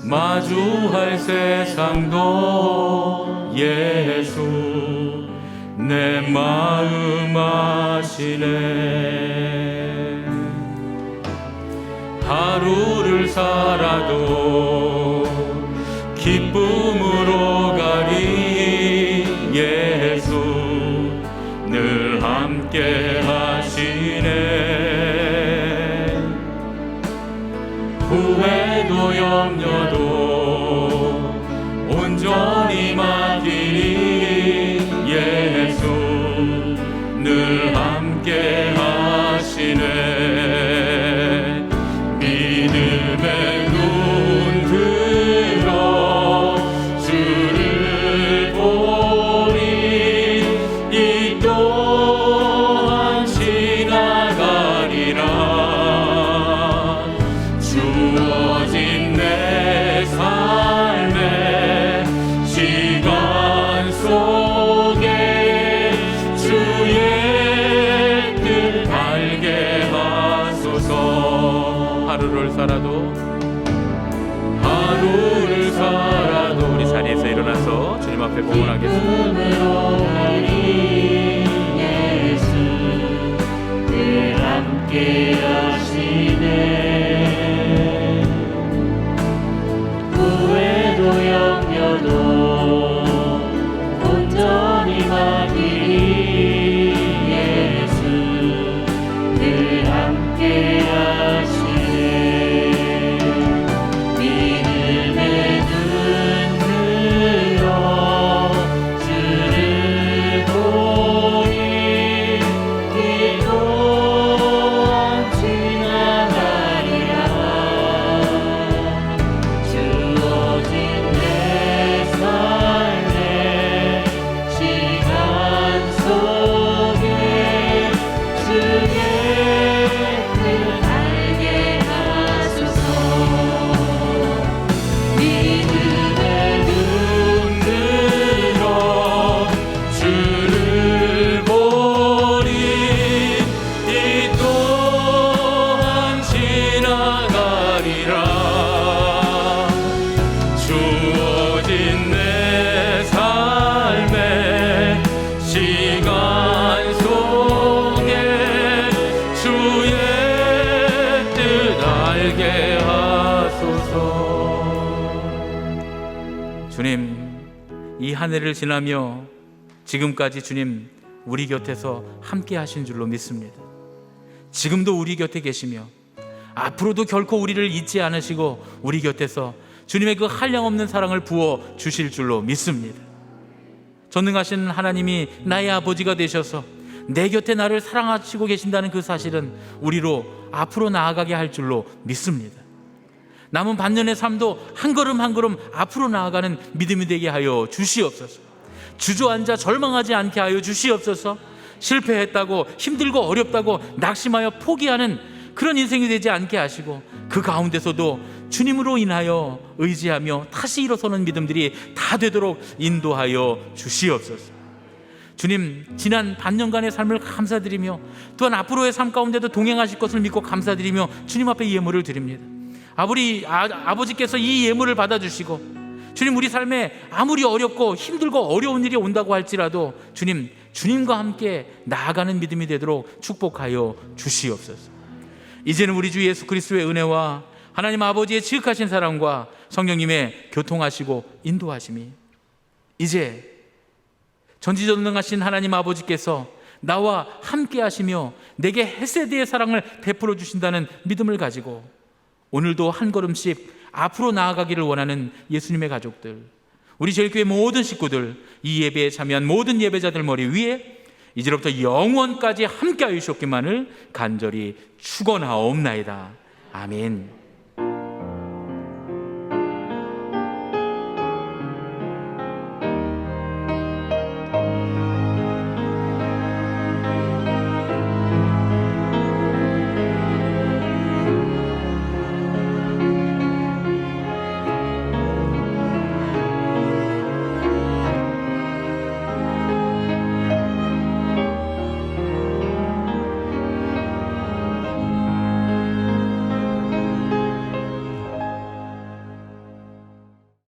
마주할 세상도 예수 내 마음 아시네. 하루를 살아도 기쁨으로 가리 예수 늘 함께 하시네. 후회도 염려도 온전히 맡기리 예수 늘 함께 하시네. 믿음의 눈 들어 주를 보리 이 또한 지나가리라. 주어진 내 삶의 시간 속에 주의 뜻 알게 하소서. 하루를 살아도 우리 자리에서 일어나서 주님 앞에 봉헌하겠습니다. 예수 늘 함께 하시네. 후회도 염려도 온전히 맡기리 예수 늘 함께 하시네. 주님, 이 한 해를 지나며 지금까지 주님 우리 곁에서 함께 하신 줄로 믿습니다. 지금도 우리 곁에 계시며 앞으로도 결코 우리를 잊지 않으시고 우리 곁에서 주님의 그 한량없는 사랑을 부어 주실 줄로 믿습니다. 전능하신 하나님이 나의 아버지가 되셔서 내 곁에 나를 사랑하시고 계신다는 그 사실은 우리로 앞으로 나아가게 할 줄로 믿습니다. 남은 반년의 삶도 한 걸음 한 걸음 앞으로 나아가는 믿음이 되게 하여 주시옵소서. 주저앉아 절망하지 않게 하여 주시옵소서. 실패했다고 힘들고 어렵다고 낙심하여 포기하는 그런 인생이 되지 않게 하시고, 그 가운데서도 주님으로 인하여 의지하며 다시 일어서는 믿음들이 다 되도록 인도하여 주시옵소서. 주님, 지난 반년간의 삶을 감사드리며 또한 앞으로의 삶 가운데도 동행하실 것을 믿고 감사드리며 주님 앞에 예물을 드립니다. 아버지께서 이 예물을 받아주시고, 주님, 우리 삶에 아무리 어렵고 힘들고 어려운 일이 온다고 할지라도 주님과 함께 나아가는 믿음이 되도록 축복하여 주시옵소서. 이제는 우리 주 예수 그리스도의 은혜와 하나님 아버지의 지극하신 사랑과 성령님의 교통하시고 인도하심이 이제 전지전능하신 하나님 아버지께서 나와 함께 하시며 내게 헤세드의 사랑을 베풀어 주신다는 믿음을 가지고 오늘도 한 걸음씩 앞으로 나아가기를 원하는 예수님의 가족들, 우리 제일교회 모든 식구들, 이 예배에 참여한 모든 예배자들 머리 위에 이제로부터 영원까지 함께 하시옵기만을 간절히 축원하옵나이다. 아멘.